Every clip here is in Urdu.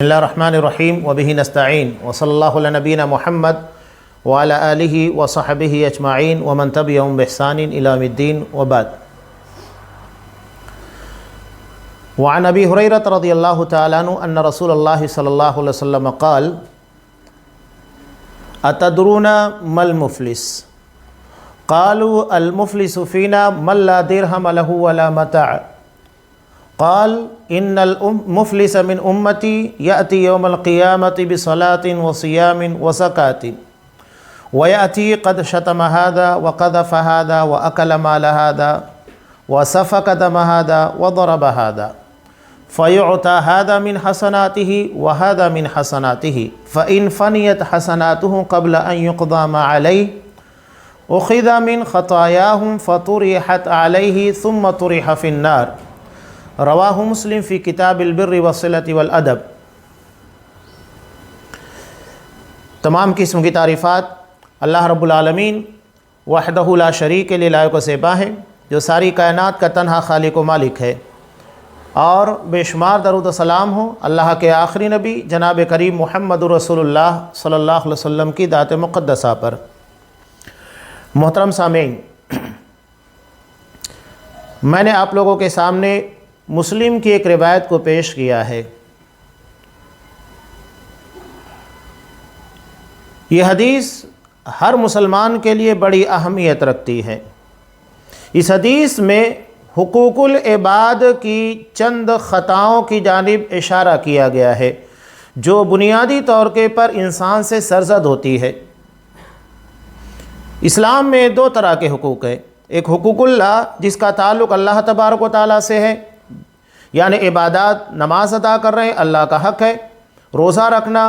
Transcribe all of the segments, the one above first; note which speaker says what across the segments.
Speaker 1: بسم اللہ الرحمن الرحیم وبہ نستعین وصلی اللہ علی نبینا محمد وعلی آلہ وصحبہ اجمعین ومن تبعہم بإحسان الی یوم الدین وبعد۔ وعن ابی ہریرہ رضی اللہ تعالی عنہ ان رسول اللہ صلی اللہ علیہ وسلم قال اتدرون ما المفلس قالوا المفلس فینا من لا درہم لہ ولا متاع قال ان المفلس من امتی یأتی یوم القیامة بصلاة وصیام وزکاة ویأتی قد شتم هذا وقذف هذا وأکل مال هذا وسفك دم هذا وضرب هذا فيعطى هذا من حسناته وهذا من حسناته فإن فنيت حسناته قبل أن يقضى ما عليه أخذ من خطاياهم فطرحت عليه ثم طرح في النار۔ رواہ مسلم فی کتاب البر والصلۃ والادب۔ تمام قسم کی تعریفات اللہ رب العالمین وحدہ لا شریک له لائق و زیبا ہے، جو ساری کائنات کا تنہا خالق و مالک ہے، اور بے شمار درود و سلام ہو اللہ کے آخری نبی جناب کریم محمد رسول اللہ صلی اللہ علیہ وسلم کی ذات مقدسہ پر۔ محترم سامعین، میں نے آپ لوگوں کے سامنے مسلم کی ایک روایت کو پیش کیا ہے۔ یہ حدیث ہر مسلمان کے لیے بڑی اہمیت رکھتی ہے۔ اس حدیث میں حقوق العباد کی چند خطاؤں کی جانب اشارہ کیا گیا ہے جو بنیادی طور کے پر انسان سے سرزد ہوتی ہے۔ اسلام میں دو طرح کے حقوق ہیں، ایک حقوق اللہ جس کا تعلق اللہ تبارک و تعالیٰ سے ہے، یعنی عبادات، نماز ادا کر رہے ہیں اللہ کا حق ہے، روزہ رکھنا،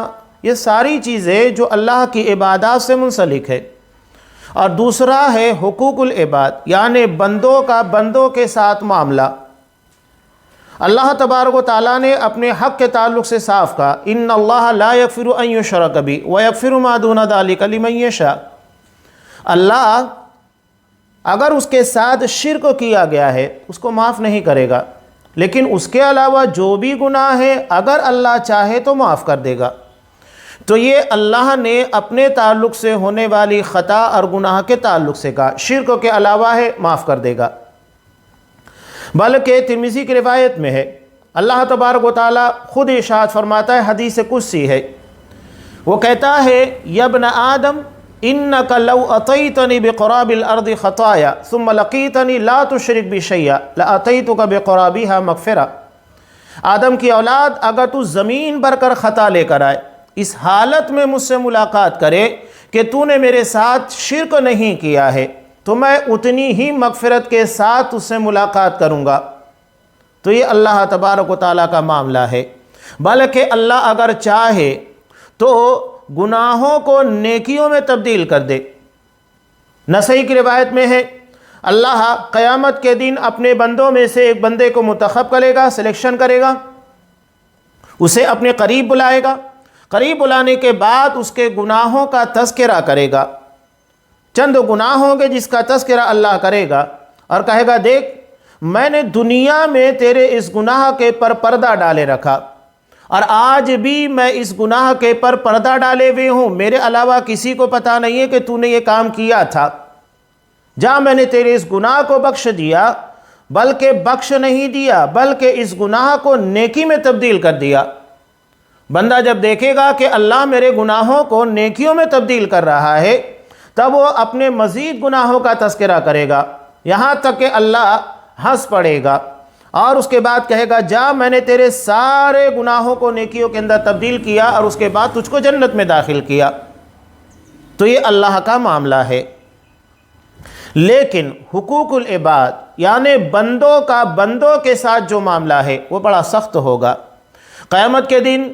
Speaker 1: یہ ساری چیزیں جو اللہ کی عبادات سے منسلک ہے۔ اور دوسرا ہے حقوق العباد، یعنی بندوں کا بندوں کے ساتھ معاملہ۔ اللہ تبارک و تعالیٰ نے اپنے حق کے تعلق سے صاف کہا ان اللہ لا یغفر ان یشرک بہ ویغفر ما دون ذلک لمن یشاء۔ اللہ اگر اس کے ساتھ شرک کیا گیا ہے اس کو معاف نہیں کرے گا، لیکن اس کے علاوہ جو بھی گناہ ہے اگر اللہ چاہے تو معاف کر دے گا۔ تو یہ اللہ نے اپنے تعلق سے ہونے والی خطا اور گناہ کے تعلق سے کہا، شرک کے علاوہ ہے معاف کر دے گا۔ بلکہ ترمذی کی روایت میں ہے، اللہ تبارک و تعالیٰ خود ارشاد فرماتا ہے، حدیث قدسی ہے، وہ کہتا ہے یا ابن آدم انک لو اتیتنی بقراب الارض خطایا ثم لقیتنی لا تشرک بی شیئا لاتیتک بقرابها مغفرہ۔ آدم کی اولاد، اگر تو زمین بھر کر خطا لے کر آئے، اس حالت میں مجھ سے ملاقات کرے کہ تو نے میرے ساتھ شرک نہیں کیا ہے، تو میں اتنی ہی مغفرت کے ساتھ اس سے ملاقات کروں گا۔ تو یہ اللہ تبارک و تعالیٰ کا معاملہ ہے۔ بلکہ اللہ اگر چاہے تو گناہوں کو نیکیوں میں تبدیل کر دے۔ نسائی کی روایت میں ہے، اللہ قیامت کے دن اپنے بندوں میں سے ایک بندے کو منتخب کرے گا، سلیکشن کرے گا، اسے اپنے قریب بلائے گا، قریب بلانے کے بعد اس کے گناہوں کا تذکرہ کرے گا۔ چند گناہ ہوں گے جس کا تذکرہ اللہ کرے گا اور کہے گا دیکھ میں نے دنیا میں تیرے اس گناہ کے پر پردہ ڈالے رکھا، اور آج بھی میں اس گناہ کے پر پردہ ڈالے ہوئے ہوں، میرے علاوہ کسی کو پتہ نہیں ہے کہ تو نے یہ کام کیا تھا۔ جہاں میں نے تیرے اس گناہ کو بخش دیا، بلکہ بخش نہیں دیا بلکہ اس گناہ کو نیکی میں تبدیل کر دیا۔ بندہ جب دیکھے گا کہ اللہ میرے گناہوں کو نیکیوں میں تبدیل کر رہا ہے، تب وہ اپنے مزید گناہوں کا تذکرہ کرے گا، یہاں تک کہ اللہ ہنس پڑے گا اور اس کے بعد کہے گا جا میں نے تیرے سارے گناہوں کو نیکیوں کے اندر تبدیل کیا اور اس کے بعد تجھ کو جنت میں داخل کیا۔ تو یہ اللہ کا معاملہ ہے۔ لیکن حقوق العباد یعنی بندوں کا بندوں کے ساتھ جو معاملہ ہے وہ بڑا سخت ہوگا۔ قیامت کے دن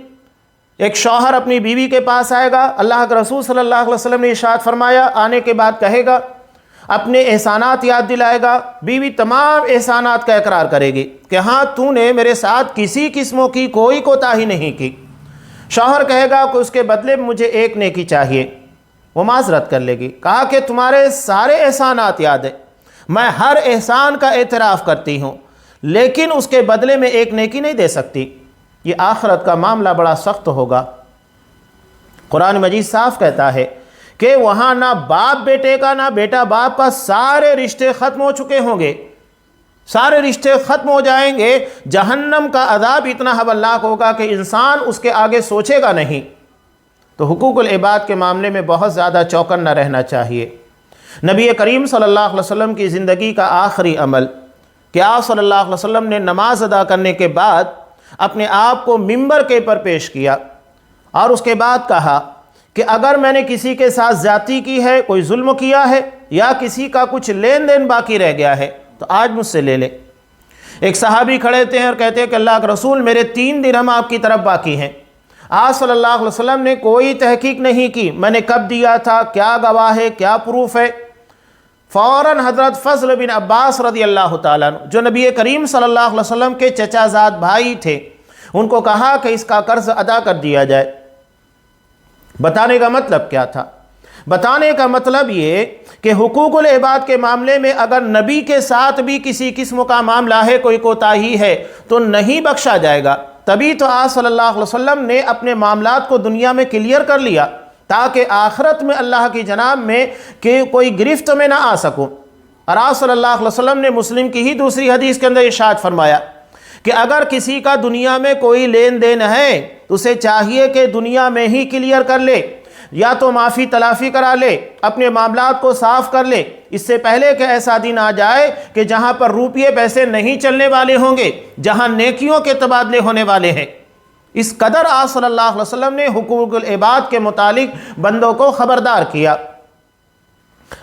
Speaker 1: ایک شوہر اپنی بیوی کے پاس آئے گا، اللہ کے رسول صلی اللہ علیہ وسلم نے ارشاد فرمایا، آنے کے بعد کہے گا، اپنے احسانات یاد دلائے گا، بیوی تمام احسانات کا اقرار کرے گی کہ ہاں تو نے میرے ساتھ کسی قسموں کی کوئی کوتاہی نہیں کی۔ شوہر کہے گا کہ اس کے بدلے مجھے ایک نیکی چاہیے، وہ معذرت کر لے گی، کہا کہ تمہارے سارے احسانات یاد ہیں، میں ہر احسان کا اعتراف کرتی ہوں، لیکن اس کے بدلے میں ایک نیکی نہیں دے سکتی۔ یہ آخرت کا معاملہ بڑا سخت ہوگا۔ قرآن مجید صاف کہتا ہے کہ وہاں نہ باپ بیٹے کا نہ بیٹا باپ کا، سارے رشتے ختم ہو چکے ہوں گے، سارے رشتے ختم ہو جائیں گے۔ جہنم کا عذاب اتنا ہولناک ہوگا کہ انسان اس کے آگے سوچے گا نہیں۔ تو حقوق العباد کے معاملے میں بہت زیادہ چوکنا رہنا چاہیے۔ نبی کریم صلی اللہ علیہ وسلم کی زندگی کا آخری عمل کہ آپ صلی اللہ علیہ وسلم نے نماز ادا کرنے کے بعد اپنے آپ کو ممبر کے پر پیش کیا اور اس کے بعد کہا کہ اگر میں نے کسی کے ساتھ زیادتی کی ہے، کوئی ظلم کیا ہے یا کسی کا کچھ لین دین باقی رہ گیا ہے تو آج مجھ سے لے لے۔ ایک صحابی کھڑے تھے اور کہتے ہیں کہ اللہ کے رسول میرے 3 درہم آپ کی طرف باقی ہیں۔ آپ صلی اللہ علیہ وسلم نے کوئی تحقیق نہیں کی میں نے کب دیا تھا، کیا گواہ ہے، کیا پروف ہے۔ فوراً حضرت فضل بن عباس رضی اللہ تعالیٰ عنہ جو نبی کریم صلی اللہ علیہ وسلم کے چچا زاد بھائی تھے، ان کو کہا کہ اس کا قرض ادا کر دیا جائے۔ بتانے کا مطلب کیا تھا؟ بتانے کا مطلب یہ کہ حقوق العباد کے معاملے میں اگر نبی کے ساتھ بھی کسی قسم کا معاملہ ہے، کوئی کوتاہی ہے تو نہیں بخشا جائے گا۔ تبھی تو آپ صلی اللہ علیہ وسلم نے اپنے معاملات کو دنیا میں کلیئر کر لیا تاکہ آخرت میں اللہ کی جناب میں کہ کوئی گرفت میں نہ آ سکوں۔ اور آپ صلی اللہ علیہ وسلم نے مسلم کی ہی دوسری حدیث کے اندر ارشاد فرمایا کہ اگر کسی کا دنیا میں کوئی لین دین ہے تو اسے چاہیے کہ دنیا میں ہی کلیئر کر لے، یا تو معافی تلافی کرا لے، اپنے معاملات کو صاف کر لے، اس سے پہلے کہ ایسا دن آ جائے کہ جہاں پر روپیے پیسے نہیں چلنے والے ہوں گے، جہاں نیکیوں کے تبادلے ہونے والے ہیں۔ اس قدر آپ صلی اللہ علیہ وسلم نے حقوق العباد کے متعلق بندوں کو خبردار کیا۔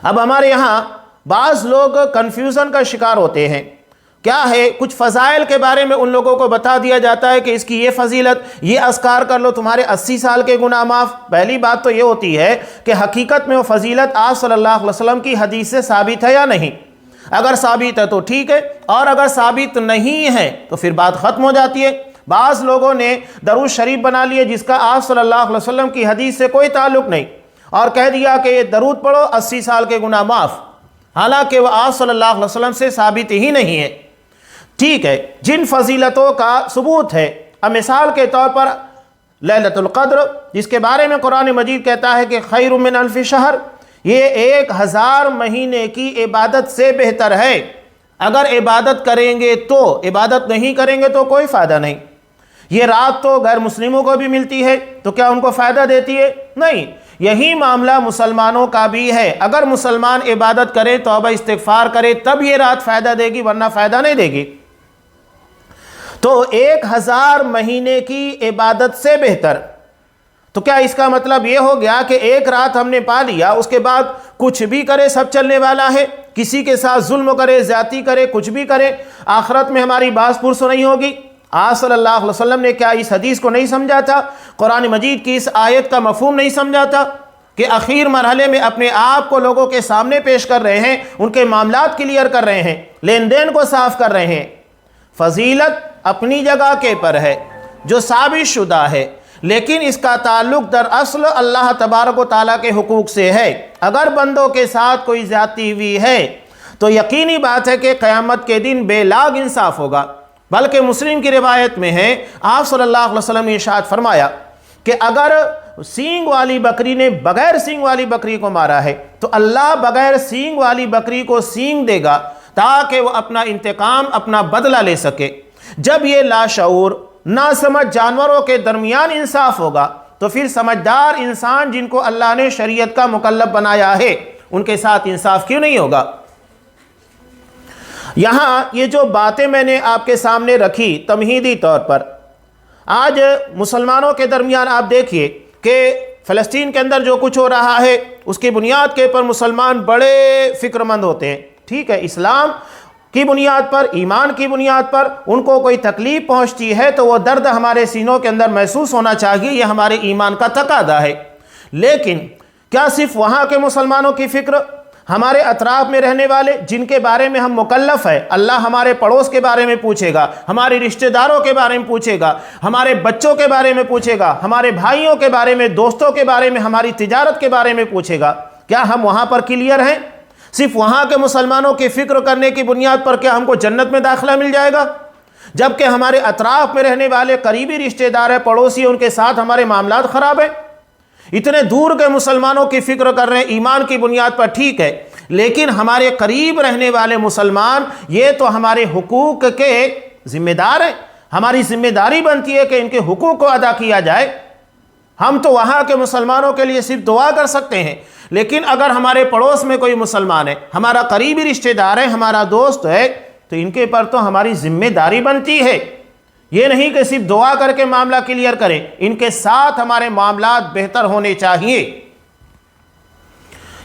Speaker 1: اب ہمارے یہاں بعض لوگ کنفیوژن کا شکار ہوتے ہیں۔ کیا ہے؟ کچھ فضائل کے بارے میں ان لوگوں کو بتا دیا جاتا ہے کہ اس کی یہ فضیلت، یہ اذکار کر لو تمہارے 80 سال کے گناہ معاف۔ پہلی بات تو یہ ہوتی ہے کہ حقیقت میں وہ فضیلت آپ صلی اللہ علیہ وسلم کی حدیث سے ثابت ہے یا نہیں۔ اگر ثابت ہے تو ٹھیک ہے، اور اگر ثابت نہیں ہے تو پھر بات ختم ہو جاتی ہے۔ بعض لوگوں نے درود شریف بنا لیے جس کا آپ صلی اللہ علیہ وسلم کی حدیث سے کوئی تعلق نہیں، اور کہہ دیا کہ یہ درود پڑھو 80 سال کے گناہ معاف، حالانکہ وہ آپ صلی اللہ علیہ وسلم سے ثابت ہی نہیں ہے۔ ٹھیک ہے، جن فضیلتوں کا ثبوت ہے، اب مثال کے طور پر لیلۃ القدر جس کے بارے میں قرآن مجید کہتا ہے کہ خیر من الف شہر، یہ 1000 مہینے کی عبادت سے بہتر ہے۔ اگر عبادت کریں گے تو، عبادت نہیں کریں گے تو کوئی فائدہ نہیں۔ یہ رات تو غیر مسلموں کو بھی ملتی ہے تو کیا ان کو فائدہ دیتی ہے؟ نہیں۔ یہی معاملہ مسلمانوں کا بھی ہے، اگر مسلمان عبادت کرے، توبہ استغفار کرے، تب یہ رات فائدہ دے گی، ورنہ فائدہ نہیں دے گی۔ تو 1000 مہینے کی عبادت سے بہتر۔ تو کیا اس کا مطلب یہ ہو گیا کہ ایک رات ہم نے پا لیا، اس کے بعد کچھ بھی کرے سب چلنے والا ہے؟ کسی کے ساتھ ظلم کرے، زیادتی کرے، کچھ بھی کرے، آخرت میں ہماری باس پرس نہیں ہوگی؟ آپ صلی اللہ علیہ وسلم نے کیا اس حدیث کو نہیں سمجھا تھا؟ قرآن مجید کی اس آیت کا مفہوم نہیں سمجھا تھا کہ اخیر مرحلے میں اپنے آپ کو لوگوں کے سامنے پیش کر رہے ہیں، ان کے معاملات کلیئر کر رہے ہیں، لین دین کو صاف کر رہے ہیں۔ فضیلت اپنی جگہ کے پر ہے جو ثابت شدہ ہے، لیکن اس کا تعلق در اصل اللہ تبارک و تعالیٰ کے حقوق سے ہے۔ اگر بندوں کے ساتھ کوئی زیادتی ہوئی ہے تو یقینی بات ہے کہ قیامت کے دن بے لاگ انصاف ہوگا۔ بلکہ مسلم کی روایت میں ہے، آپ صلی اللہ علیہ وسلم نے ارشاد فرمایا کہ اگر سینگ والی بکری نے بغیر سینگ والی بکری کو مارا ہے تو اللہ بغیر سینگ والی بکری کو سینگ دے گا تاکہ وہ اپنا انتقام، اپنا بدلہ لے سکے۔ جب یہ لاشعور ناسمجھ جانوروں کے درمیان انصاف ہوگا تو پھر سمجھدار انسان جن کو اللہ نے شریعت کا مکلف بنایا ہے ان کے ساتھ انصاف کیوں نہیں ہوگا؟ یہاں یہ جو باتیں میں نے آپ کے سامنے رکھی تمہیدی طور پر، آج مسلمانوں کے درمیان آپ دیکھیے کہ فلسطین کے اندر جو کچھ ہو رہا ہے اس کی بنیاد کے پر مسلمان بڑے فکر مند ہوتے ہیں۔ ٹھیک ہے، اسلام کی بنیاد پر، ایمان کی بنیاد پر ان کو کوئی تکلیف پہنچتی ہے تو وہ درد ہمارے سینوں کے اندر محسوس ہونا چاہیے، یہ ہمارے ایمان کا تقاضا ہے۔ لیکن کیا صرف وہاں کے مسلمانوں کی فکر؟ ہمارے اطراف میں رہنے والے جن کے بارے میں ہم مکلف ہیں، اللہ ہمارے پڑوس کے بارے میں پوچھے گا، ہمارے رشتہ داروں کے بارے میں پوچھے گا، ہمارے بچوں کے بارے میں پوچھے گا، ہمارے بھائیوں کے بارے میں، دوستوں کے بارے میں، ہماری تجارت کے بارے میں پوچھے گا، کیا ہم وہاں پر کلیئر ہیں؟ صرف وہاں کے مسلمانوں کی فکر کرنے کی بنیاد پر کیا ہم کو جنت میں داخلہ مل جائے گا؟ جبکہ ہمارے اطراف میں رہنے والے قریبی رشتہ دار ہیں، پڑوسی، ان کے ساتھ ہمارے معاملات خراب ہیں۔ اتنے دور کے مسلمانوں کی فکر کر رہے ہیں ایمان کی بنیاد پر، ٹھیک ہے، لیکن ہمارے قریب رہنے والے مسلمان یہ تو ہمارے حقوق کے ذمہ دار ہیں، ہماری ذمہ داری بنتی ہے کہ ان کے حقوق کو ادا کیا جائے۔ ہم تو وہاں کے مسلمانوں کے لیے صرف دعا کر سکتے ہیں، لیکن اگر ہمارے پڑوس میں کوئی مسلمان ہے، ہمارا قریبی رشتہ دار ہے، ہمارا دوست ہے، تو ان کے پر تو ہماری ذمہ داری بنتی ہے۔ یہ نہیں کہ صرف دعا کر کے معاملہ کلیئر کریں، ان کے ساتھ ہمارے معاملات بہتر ہونے چاہیے۔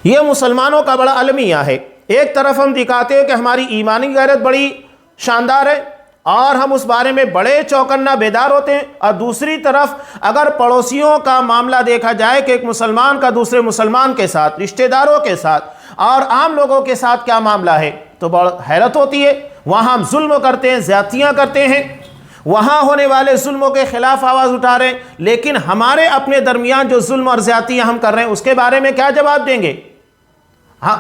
Speaker 1: یہ مسلمانوں کا بڑا المیہ ہے۔ ایک طرف ہم دکھاتے ہیں کہ ہماری ایمانی غیرت بڑی شاندار ہے اور ہم اس بارے میں بڑے چوکنا بیدار ہوتے ہیں، اور دوسری طرف اگر پڑوسیوں کا معاملہ دیکھا جائے کہ ایک مسلمان کا دوسرے مسلمان کے ساتھ، رشتہ داروں کے ساتھ اور عام لوگوں کے ساتھ کیا معاملہ ہے، تو بڑا حیرت ہوتی ہے۔ وہاں ہم ظلم کرتے ہیں، زیادتیاں کرتے ہیں، وہاں ہونے والے ظلموں کے خلاف آواز اٹھا رہے ہیں، لیکن ہمارے اپنے درمیان جو ظلم اور زیادتیاں ہم کر رہے ہیں اس کے بارے میں کیا جواب دیں گے؟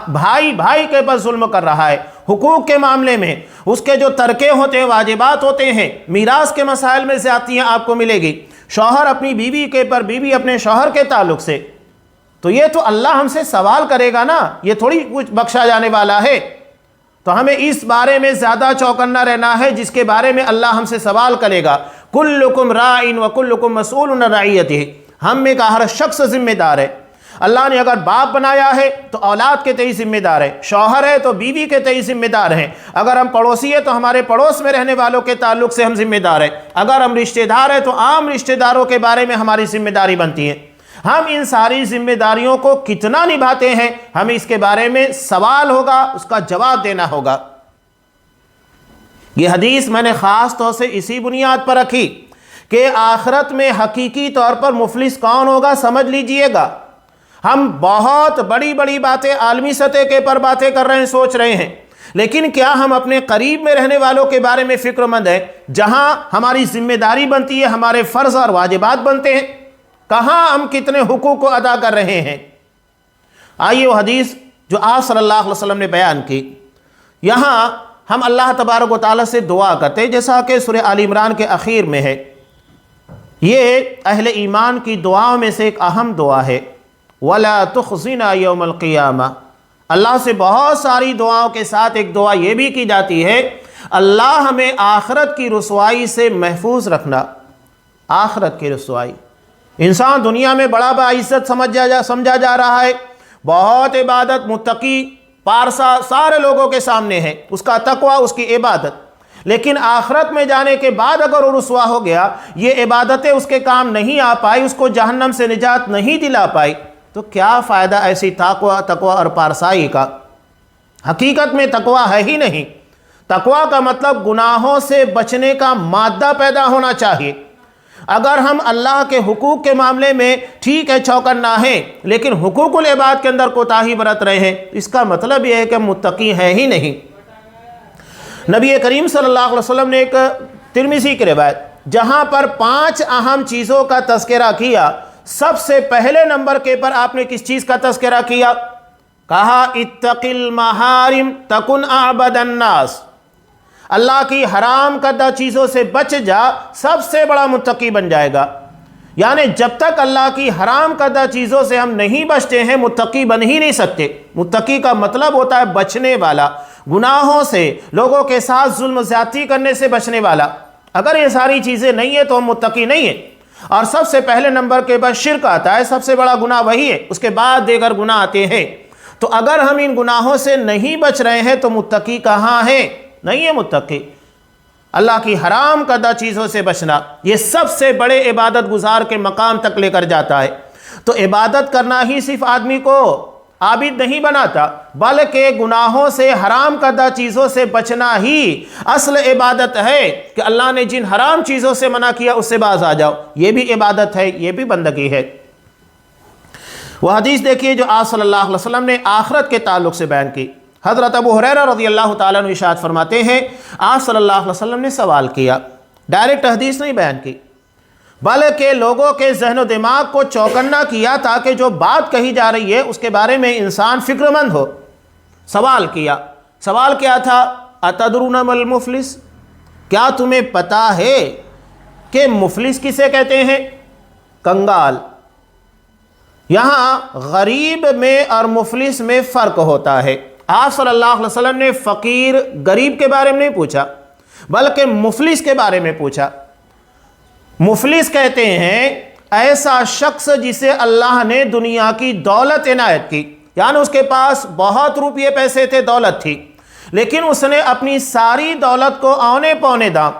Speaker 1: بھائی بھائی کے پر ظلم کر رہا ہے، حقوق کے معاملے میں اس کے جو ترکے ہوتے ہیں، واجبات ہوتے ہیں، میراث کے مسائل میں زیادتیاں آپ کو ملے گی، شوہر اپنی بیوی کے پر، بیوی اپنے شوہر کے تعلق سے، تو یہ تو اللہ ہم سے سوال کرے گا نا، یہ تھوڑی کچھ بخشا جانے والا ہے۔ تو ہمیں اس بارے میں زیادہ چوکنا رہنا ہے جس کے بارے میں اللہ ہم سے سوال کرے گا۔ کلکم راعٍ وکلکم مسئول عن رعیتہ، ہم میں کا ہر شخص ذمہ دار ہے۔ اللہ نے اگر باپ بنایا ہے تو اولاد کے تئیں ذمہ دار ہے، شوہر ہے تو بیوی کے تئیں ذمہ دار ہیں، اگر ہم پڑوسی ہیں تو ہمارے پڑوس میں رہنے والوں کے تعلق سے ہم ذمہ دار ہیں، اگر ہم رشتہ دار ہیں تو عام رشتہ داروں کے بارے میں ہماری ذمہ داری بنتی ہے۔ ہم ان ساری ذمہ داریوں کو کتنا نبھاتے ہیں، ہمیں اس کے بارے میں سوال ہوگا، اس کا جواب دینا ہوگا۔ یہ حدیث میں نے خاص طور سے اسی بنیاد پر رکھی کہ آخرت میں حقیقی طور پر مفلس کون ہوگا سمجھ لیجئے گا۔ ہم بہت بڑی بڑی باتیں عالمی سطح کے پر باتیں کر رہے ہیں، سوچ رہے ہیں، لیکن کیا ہم اپنے قریب میں رہنے والوں کے بارے میں فکر مند ہیں؟ جہاں ہماری ذمہ داری بنتی ہے، ہمارے فرض اور واجبات بنتے ہیں، کہاں ہم کتنے حقوق کو ادا کر رہے ہیں؟ آئیے وہ حدیث جو آپ صلی اللہ علیہ وسلم نے بیان کی، یہاں ہم اللہ تبارک و تعالیٰ سے دعا کرتے ہیں جیسا کہ سورہ آل عمران کے اخیر میں ہے۔ یہ اہل ایمان کی دعاؤں میں سے ایک اہم دعا ہے، وَلَا تُخْزِنَا يَوْمَ الْقِيَامَةِ۔ اللہ سے بہت ساری دعاؤں کے ساتھ ایک دعا یہ بھی کی جاتی ہے، اللہ ہمیں آخرت کی رسوائی سے محفوظ رکھنا۔ آخرت کی رسوائی، انسان دنیا میں بڑا باعزت سمجھا جا رہا ہے، بہت عبادت، متقی، پارسا سارے لوگوں کے سامنے ہے، اس کا تقوی، اس کی عبادت، لیکن آخرت میں جانے کے بعد اگر وہ رسوا ہو گیا، یہ عبادتیں اس کے کام نہیں آ پائی، اس کو جہنم سے نجات نہیں دلا پائی، تو کیا فائدہ ایسی تقوی اور پارسائی کا؟ حقیقت میں تقوی ہے ہی نہیں۔ تقوی کا مطلب گناہوں سے بچنے کا مادہ پیدا ہونا چاہیے۔ اگر ہم اللہ کے حقوق کے معاملے میں ٹھیک ہے چوکنا ہیں، لیکن حقوق العباد کے اندر کوتاہی برت رہے ہیں، اس کا مطلب یہ ہے کہ متقی ہیں ہی نہیں۔ نبی کریم صلی اللہ علیہ وسلم نے ایک ترمذی کی روایت جہاں پر 5 اہم چیزوں کا تذکرہ کیا، سب سے پہلے نمبر کے پر آپ نے کس چیز کا تذکرہ کیا؟ کہا اتق المحارم تکن اعبد الناس، اللہ کی حرام کردہ چیزوں سے بچ جا، سب سے بڑا متقی بن جائے گا۔ یعنی جب تک اللہ کی حرام کردہ چیزوں سے ہم نہیں بچتے ہیں، متقی بن ہی نہیں سکتے۔ متقی کا مطلب ہوتا ہے بچنے والا، گناہوں سے، لوگوں کے ساتھ ظلم و زیادتی کرنے سے بچنے والا۔ اگر یہ ساری چیزیں نہیں ہیں تو ہم متقی نہیں ہیں۔ اور سب سے پہلے نمبر کے بعد شرک آتا ہے، سب سے بڑا گناہ وہی ہے، اس کے بعد دیگر گناہ آتے ہیں۔ تو اگر ہم ان گناہوں سے نہیں بچ رہے ہیں تو متقی کہاں ہیں؟ نہیں ہے متقی۔ اللہ کی حرام کردہ چیزوں سے بچنا یہ سب سے بڑے عبادت گزار کے مقام تک لے کر جاتا ہے۔ تو عبادت کرنا ہی صرف آدمی کو عابد نہیں بناتا، بلکہ گناہوں سے، حرام کردہ چیزوں سے بچنا ہی اصل عبادت ہے کہ اللہ نے جن حرام چیزوں سے منع کیا اس سے باز آ جاؤ، یہ بھی عبادت ہے، یہ بھی بندگی ہے۔ وہ حدیث دیکھیے جو آپ صلی اللہ علیہ وسلم نے آخرت کے تعلق سے بیان کی۔ حضرت ابو ہریرہ رضی اللہ تعالیٰ عنہ ارشاد فرماتے ہیں، آپ صلی اللہ علیہ وسلم نے سوال کیا، ڈائریکٹ حدیث نہیں بیان کی، بلکہ لوگوں کے ذہن و دماغ کو چوکنا کیا تاکہ جو بات کہی جا رہی ہے اس کے بارے میں انسان فکر مند ہو۔ سوال کیا تھا اتدرون ما المفلس، کیا تمہیں پتا ہے کہ مفلس کسے کہتے ہیں؟ کنگال۔ یہاں غریب میں اور مفلس میں فرق ہوتا ہے۔ آپ صلی اللہ علیہ وسلم نے فقیر غریب کے بارے میں نہیں پوچھا، بلکہ مفلس کے بارے میں پوچھا۔ مفلس کہتے ہیں ایسا شخص جسے اللہ نے دنیا کی دولت عنایت کی، یعنی اس کے پاس بہت روپیے پیسے تھے، دولت تھی، لیکن اس نے اپنی ساری دولت کو اونے پونے دام،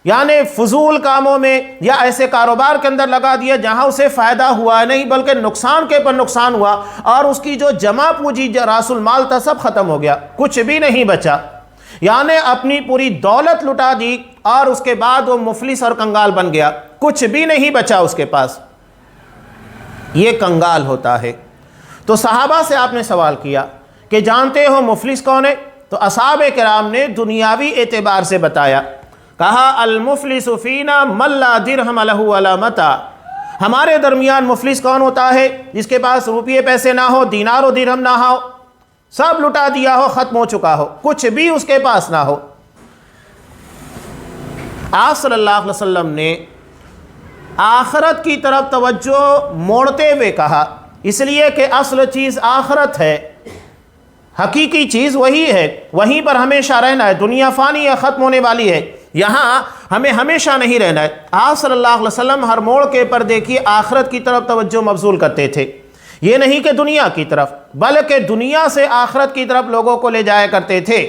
Speaker 1: یعنی فضول کاموں میں یا ایسے کاروبار کے اندر لگا دیا جہاں اسے فائدہ ہوا نہیں بلکہ نقصان کے پر نقصان ہوا، اور اس کی جو جمع پوجی راس المال تھا سب ختم ہو گیا، کچھ بھی نہیں بچا، یعنی اپنی پوری دولت لٹا دی اور اس کے بعد وہ مفلس اور کنگال بن گیا، کچھ بھی نہیں بچا اس کے پاس۔ یہ کنگال ہوتا ہے۔ تو صحابہ سے آپ نے سوال کیا کہ جانتے ہو مفلس کون ہے؟ تو اصحاب کرام نے دنیاوی اعتبار سے بتایا، کہا المفلس فینا من لا درہم لہ ولا متاع، ہمارے درمیان مفلس کون ہوتا ہے؟ جس کے پاس روپیے پیسے نہ ہو، دینار و درہم نہ ہو، سب لٹا دیا ہو، ختم ہو چکا ہو، کچھ بھی اس کے پاس نہ ہو۔ آپ صلی اللہ علیہ وسلم نے آخرت کی طرف توجہ موڑتے ہوئے کہا، اس لیے کہ اصل چیز آخرت ہے، حقیقی چیز وہی ہے، وہیں پر ہمیشہ رہنا ہے۔ دنیا فانی ہے، ختم ہونے والی ہے، یہاں ہمیں ہمیشہ نہیں رہنا ہے۔ آپ صلی اللہ علیہ وسلم ہر موڑ کے پر دیکھیے آخرت کی طرف توجہ مبذول کرتے تھے، یہ نہیں کہ دنیا کی طرف، بلکہ دنیا سے آخرت کی طرف لوگوں کو لے جایا کرتے تھے۔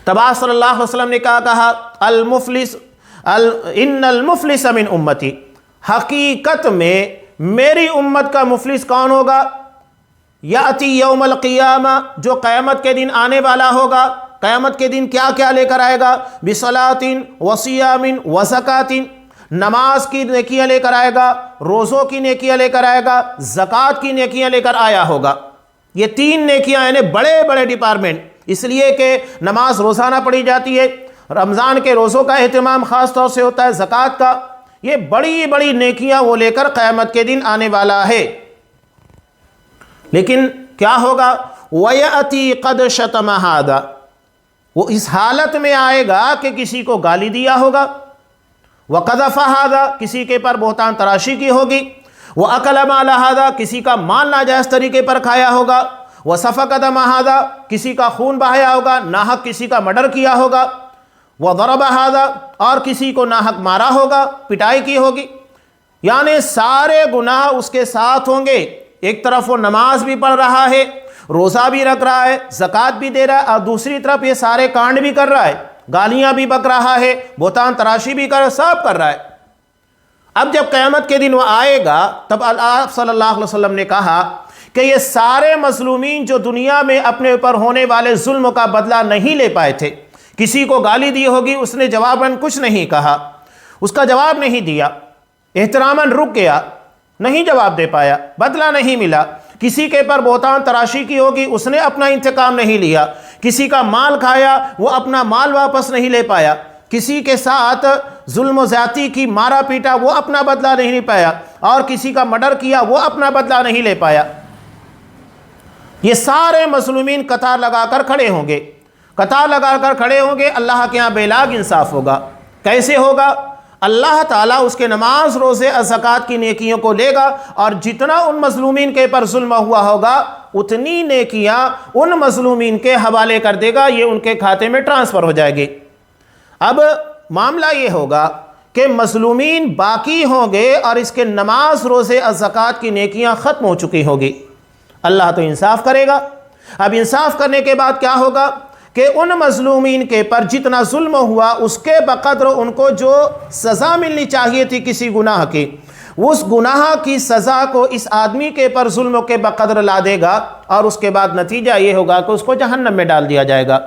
Speaker 1: تب آپ صلی اللہ علیہ وسلم نے کہا المفلس ان المفلس من امتی، حقیقت میں میری امت کا مفلس کون ہوگا؟ یاتی یوم القیامہ، جو قیامت کے دن آنے والا ہوگا۔ قیامت کے دن کیا کیا لے کر آئے گا؟ بصلاۃ وصیام وزکوٰۃ، نماز کی نیکیاں لے کر آئے گا، روزوں کی نیکیاں لے کر آئے گا، زکوٰۃ کی نیکیاں لے کر آیا ہوگا۔ یہ تین نیکیاں یعنی بڑے بڑے ڈپارٹمنٹ، اس لیے کہ نماز روزانہ پڑھی جاتی ہے، رمضان کے روزوں کا اہتمام خاص طور سے ہوتا ہے، زکوٰۃ کا، یہ بڑی بڑی نیکیاں وہ لے کر قیامت کے دن آنے والا ہے۔ لیکن کیا ہوگا؟ وَيَأْتِي قَدْ شَتَمَ هَذَا، وہ اس حالت میں آئے گا کہ کسی کو گالی دیا ہوگا، وَقَذَفَ هَذَا، کسی کے پر بہتان تراشی کی ہوگی، وَأَكَلَ مَالَ هَذَا، کسی کا مال ناجائز طریقے پر کھایا ہوگا، وَسَفَكَ دَمَ هَذَا، کسی کا خون بہایا ہوگا، ناحق کسی کا مرڈر کیا ہوگا، وَضَرَبَ هَذَا، اور کسی کو ناحق مارا ہوگا، پٹائی کی ہوگی، یعنی سارے گناہ اس کے ساتھ ہوں گے۔ ایک طرف وہ نماز بھی پڑھ رہا ہے، روزہ بھی رکھ رہا ہے، زکوٰۃ بھی دے رہا ہے، اور دوسری طرف یہ سارے کانڈ بھی کر رہا ہے، گالیاں بھی بک رہا ہے، بہتان تراشی بھی کر رہا ہے، سب کر رہا ہے۔ اب جب قیامت کے دن وہ آئے گا تب آپ صلی اللہ علیہ وسلم نے کہا کہ یہ سارے مظلومین جو دنیا میں اپنے اوپر ہونے والے ظلم کا بدلہ نہیں لے پائے تھے، کسی کو گالی دی ہوگی، اس نے جواباً کچھ نہیں کہا، اس کا جواب نہیں دیا، احتراماً رک گیا، نہیں جواب دے پایا، بدلہ نہیں ملا، کسی کے پر بہتان تراشی کی ہوگی، اس نے اپنا انتقام نہیں لیا، کسی کا مال کھایا، وہ اپنا مال واپس نہیں لے پایا، کسی کے ساتھ ظلم و زیادتی کی، مارا پیٹا، وہ اپنا بدلہ نہیں لے پایا، اور کسی کا مرڈر کیا، وہ اپنا بدلہ نہیں لے پایا۔ یہ سارے مظلومین قطار لگا کر کھڑے ہوں گے، قطار لگا کر کھڑے ہوں گے، اللہ کے ہاں بے لاگ انصاف ہوگا۔ کیسے ہوگا؟ اللہ تعالیٰ اس کے نماز، روزے اور زکوٰۃ کی نیکیوں کو لے گا، اور جتنا ان مظلومین کے پر ظلم ہوا ہوگا اتنی نیکیاں ان مظلومین کے حوالے کر دے گا، یہ ان کے کھاتے میں ٹرانسفر ہو جائے گی۔ اب معاملہ یہ ہوگا کہ مظلومین باقی ہوں گے اور اس کے نماز، روزے اور زکوٰۃ کی نیکیاں ختم ہو چکی ہوگی۔ اللہ تو انصاف کرے گا۔ اب انصاف کرنے کے بعد کیا ہوگا کہ ان مظلومین کے پر جتنا ظلم ہوا اس کے بقدر ان کو جو سزا ملنی چاہیے تھی کسی گناہ کی، اس گناہ کی سزا کو اس آدمی کے پر ظلم کے بقدر لا دے گا، اور اس کے بعد نتیجہ یہ ہوگا کہ اس کو جہنم میں ڈال دیا جائے گا۔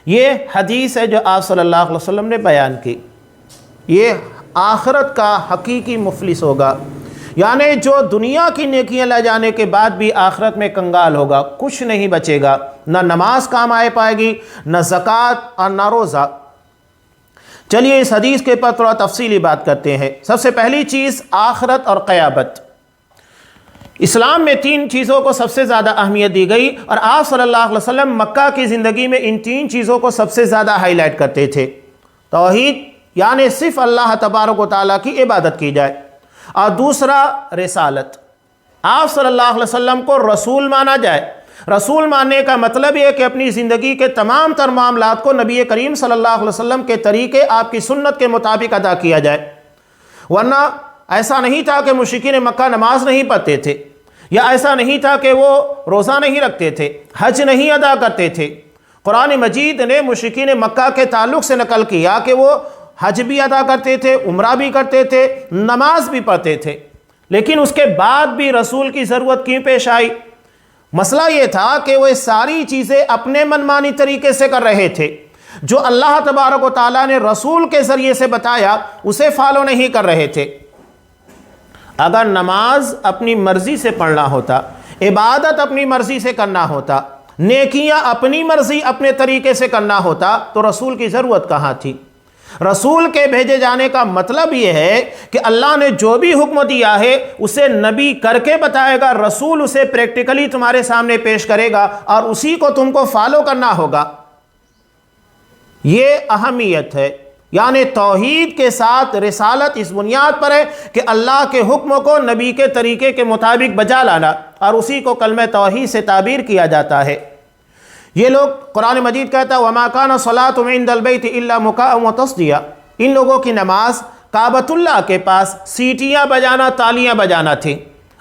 Speaker 1: یہ حدیث ہے جو آپ صلی اللہ علیہ وسلم نے بیان کی۔ یہ آخرت کا حقیقی مفلس ہوگا، یعنی جو دنیا کی نیکیاں لے جانے کے بعد بھی آخرت میں کنگال ہوگا، کچھ نہیں بچے گا، نہ نماز کام آئے پائے گی، نہ زکوٰۃ اور نہ روزہ۔ چلیے اس حدیث کے پر تھوڑا تفصیلی بات کرتے ہیں۔ سب سے پہلی چیز آخرت اور قیامت۔ اسلام میں تین چیزوں کو سب سے زیادہ اہمیت دی گئی، اور آپ صلی اللہ علیہ وسلم مکہ کی زندگی میں ان تین چیزوں کو سب سے زیادہ ہائی لائٹ کرتے تھے۔ توحید یعنی صرف اللہ تبارک و تعالیٰ کی عبادت کی جائے. اور دوسرا رسالت، آپ صلی اللہ علیہ وسلم کو رسول مانا جائے. رسول ماننے کا مطلب یہ کہ اپنی زندگی کے تمام تر معاملات کو نبی کریم صلی اللہ علیہ وسلم کے طریقے، آپ کی سنت کے مطابق ادا کیا جائے. ورنہ ایسا نہیں تھا کہ مشرکین مکہ نماز نہیں پڑھتے تھے، یا ایسا نہیں تھا کہ وہ روزہ نہیں رکھتے تھے، حج نہیں ادا کرتے تھے. قرآن مجید نے مشرکین مکہ کے تعلق سے نقل کیا کہ وہ حج بھی ادا کرتے تھے، عمرہ بھی کرتے تھے، نماز بھی پڑھتے تھے، لیکن اس کے بعد بھی رسول کی ضرورت کیوں پیش آئی؟ مسئلہ یہ تھا کہ وہ ساری چیزیں اپنے منمانی طریقے سے کر رہے تھے. جو اللہ تبارک و تعالیٰ نے رسول کے ذریعے سے بتایا اسے فالو نہیں کر رہے تھے. اگر نماز اپنی مرضی سے پڑھنا ہوتا، عبادت اپنی مرضی سے کرنا ہوتا، نیکیاں اپنی مرضی اپنے طریقے سے کرنا ہوتا تو رسول کی ضرورت کہاں تھی؟ رسول کے بھیجے جانے کا مطلب یہ ہے کہ اللہ نے جو بھی حکم دیا ہے اسے نبی کر کے بتائے گا، رسول اسے پریکٹیکلی تمہارے سامنے پیش کرے گا اور اسی کو تم کو فالو کرنا ہوگا. یہ اہمیت ہے. یعنی توحید کے ساتھ رسالت اس بنیاد پر ہے کہ اللہ کے حکم کو نبی کے طریقے کے مطابق بجا لانا، اور اسی کو کلمہ توحید سے تعبیر کیا جاتا ہے. یہ لوگ، قرآن مجید کہتا ہے وَمَا كَانَ صَلَاتُهُمْ عِنْدَ الْبَيْتِ إِلَّا مُكَاءً وَتَصْدِيًا. ان لوگوں کی نماز کعبۃ اللہ کے پاس سیٹیاں بجانا، تالیاں بجانا تھی.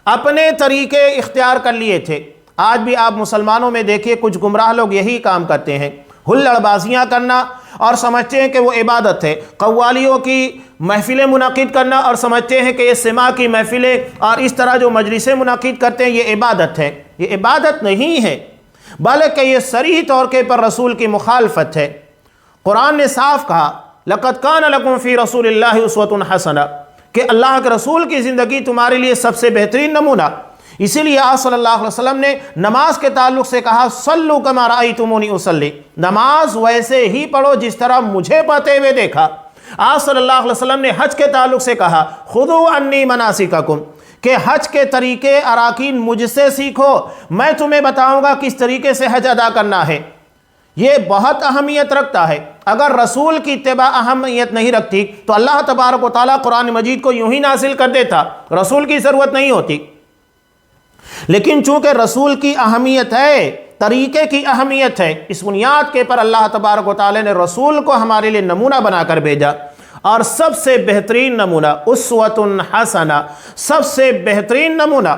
Speaker 1: اپنے طریقے اختیار کر لیے تھے. آج بھی آپ مسلمانوں میں دیکھیے کچھ گمراہ لوگ یہی کام کرتے ہیں، ہلڑ بازیاں کرنا اور سمجھتے ہیں کہ وہ عبادت ہے. قوالیوں کی محفلیں منعقد کرنا اور سمجھتے ہیں کہ یہ سماع کی محفلیں اور اس طرح جو مجلسیں منعقد کرتے ہیں یہ عبادت ہے. یہ عبادت نہیں ہے، بلکہ یہ صریح طور پر رسول کی مخالفت ہے. قرآن نے صاف کہا لَقَدْ كَانَ لَكُمْ فِي رَسُولِ اللَّهِ أُسْوَةٌ حَسَنَةٌ، کہ اللہ کے رسول کی زندگی تمہارے لیے سب سے بہترین نمونہ. اسی لیے آپ صلی اللہ علیہ وسلم نے نماز کے تعلق سے کہا صلوا کما رأیتمونی اصلی، نماز ویسے ہی پڑھو جس طرح مجھے پڑھتے ہوئے دیکھا. آپ صلی اللہ علیہ وسلم نے حج کے تعلق سے کہا خذوا عنی مناسککم، کہ حج کے طریقے اراکین مجھ سے سیکھو، میں تمہیں بتاؤں گا کس طریقے سے حج ادا کرنا ہے. یہ بہت اہمیت رکھتا ہے. اگر رسول کی اتباع اہمیت نہیں رکھتی تو اللہ تبارک و تعالیٰ قرآن مجید کو یوں ہی نازل کر دیتا، رسول کی ضرورت نہیں ہوتی. لیکن چونکہ رسول کی اہمیت ہے، طریقے کی اہمیت ہے، اس بنیاد کے پر اللہ تبارک و تعالیٰ نے رسول کو ہمارے لیے نمونہ بنا کر بھیجا. اور سب سے بہترین نمونہ اسوۃ حسنہ، سب سے بہترین نمونہ.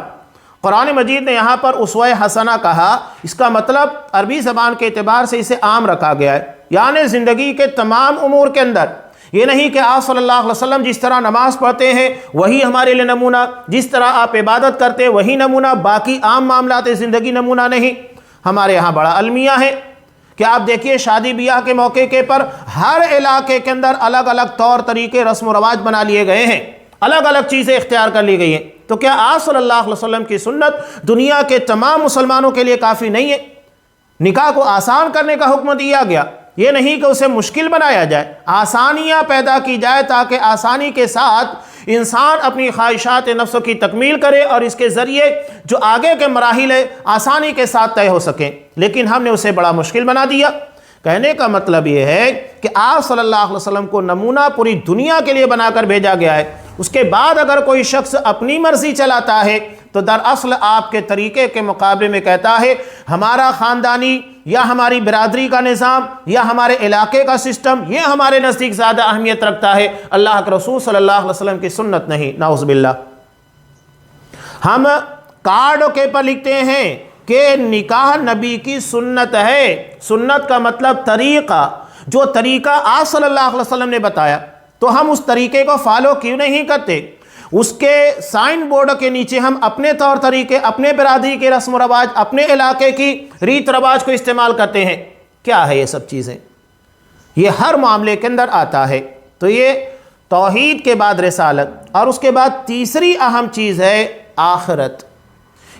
Speaker 1: قرآن مجید نے یہاں پر اسوہ حسنہ کہا، اس کا مطلب عربی زبان کے اعتبار سے اسے عام رکھا گیا ہے، یعنی زندگی کے تمام امور کے اندر. یہ نہیں کہ آپ صلی اللہ علیہ وسلم جس طرح نماز پڑھتے ہیں وہی ہمارے لیے نمونہ، جس طرح آپ عبادت کرتے ہیں وہی نمونہ، باقی عام معاملات زندگی نمونہ نہیں. ہمارے یہاں بڑا المیہ ہے کہ آپ دیکھیے شادی بیاہ کے موقع کے پر ہر علاقے کے اندر الگ الگ طور طریقے رسم و رواج بنا لیے گئے ہیں، الگ الگ چیزیں اختیار کر لی گئی ہیں. تو کیا آپ صلی اللہ علیہ وسلم کی سنت دنیا کے تمام مسلمانوں کے لیے کافی نہیں ہے؟ نکاح کو آسان کرنے کا حکم دیا گیا، یہ نہیں کہ اسے مشکل بنایا جائے، آسانیاں پیدا کی جائے تاکہ آسانی کے ساتھ انسان اپنی خواہشات نفس کی تکمیل کرے اور اس کے ذریعے جو آگے کے مراحل ہے آسانی کے ساتھ طے ہو سکیں. لیکن ہم نے اسے بڑا مشکل بنا دیا. کہنے کا مطلب یہ ہے کہ آپ صلی اللہ علیہ وسلم کو نمونہ پوری دنیا کے لیے بنا کر بھیجا گیا ہے. اس کے بعد اگر کوئی شخص اپنی مرضی چلاتا ہے تو دراصل آپ کے طریقے کے مقابلے میں کہتا ہے ہمارا خاندانی یا ہماری برادری کا نظام یا ہمارے علاقے کا سسٹم یہ ہمارے نزدیک زیادہ اہمیت رکھتا ہے، اللہ کے رسول صلی اللہ علیہ وسلم کی سنت نہیں. نعوذ باللہ. ہم کارڈ کے پر لکھتے ہیں کہ نکاح نبی کی سنت ہے. سنت کا مطلب طریقہ، جو طریقہ آپ صلی اللہ علیہ وسلم نے بتایا تو ہم اس طریقے کو فالو کیوں نہیں کرتے؟ اس کے سائن بورڈ کے نیچے ہم اپنے طور طریقے، اپنے برادری کے رسم و رواج، اپنے علاقے کی ریت رواج کو استعمال کرتے ہیں. کیا ہے یہ سب چیزیں؟ یہ ہر معاملے کے اندر آتا ہے. تو یہ توحید کے بعد رسالت، اور اس کے بعد تیسری اہم چیز ہے آخرت.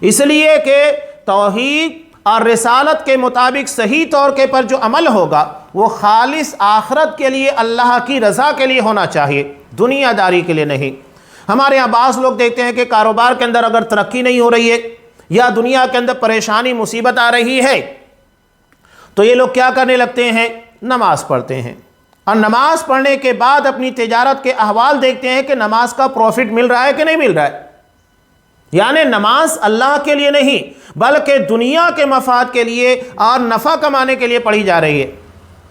Speaker 1: اس لیے کہ توحید اور رسالت کے مطابق صحیح طور کے پر جو عمل ہوگا وہ خالص آخرت کے لیے، اللہ کی رضا کے لیے ہونا چاہیے، دنیا داری کے لیے نہیں. ہمارے یہاں بعض لوگ دیکھتے ہیں کہ کاروبار کے اندر اگر ترقی نہیں ہو رہی ہے یا دنیا کے اندر پریشانی مصیبت آ رہی ہے تو یہ لوگ کیا کرنے لگتے ہیں؟ نماز پڑھتے ہیں. اور نماز پڑھنے کے بعد اپنی تجارت کے احوال دیکھتے ہیں کہ نماز کا پروفٹ مل رہا ہے کہ نہیں مل رہا ہے. یعنی نماز اللہ کے لیے نہیں بلکہ دنیا کے مفاد کے لیے اور نفع کمانے کے لیے پڑھی جا رہی ہے.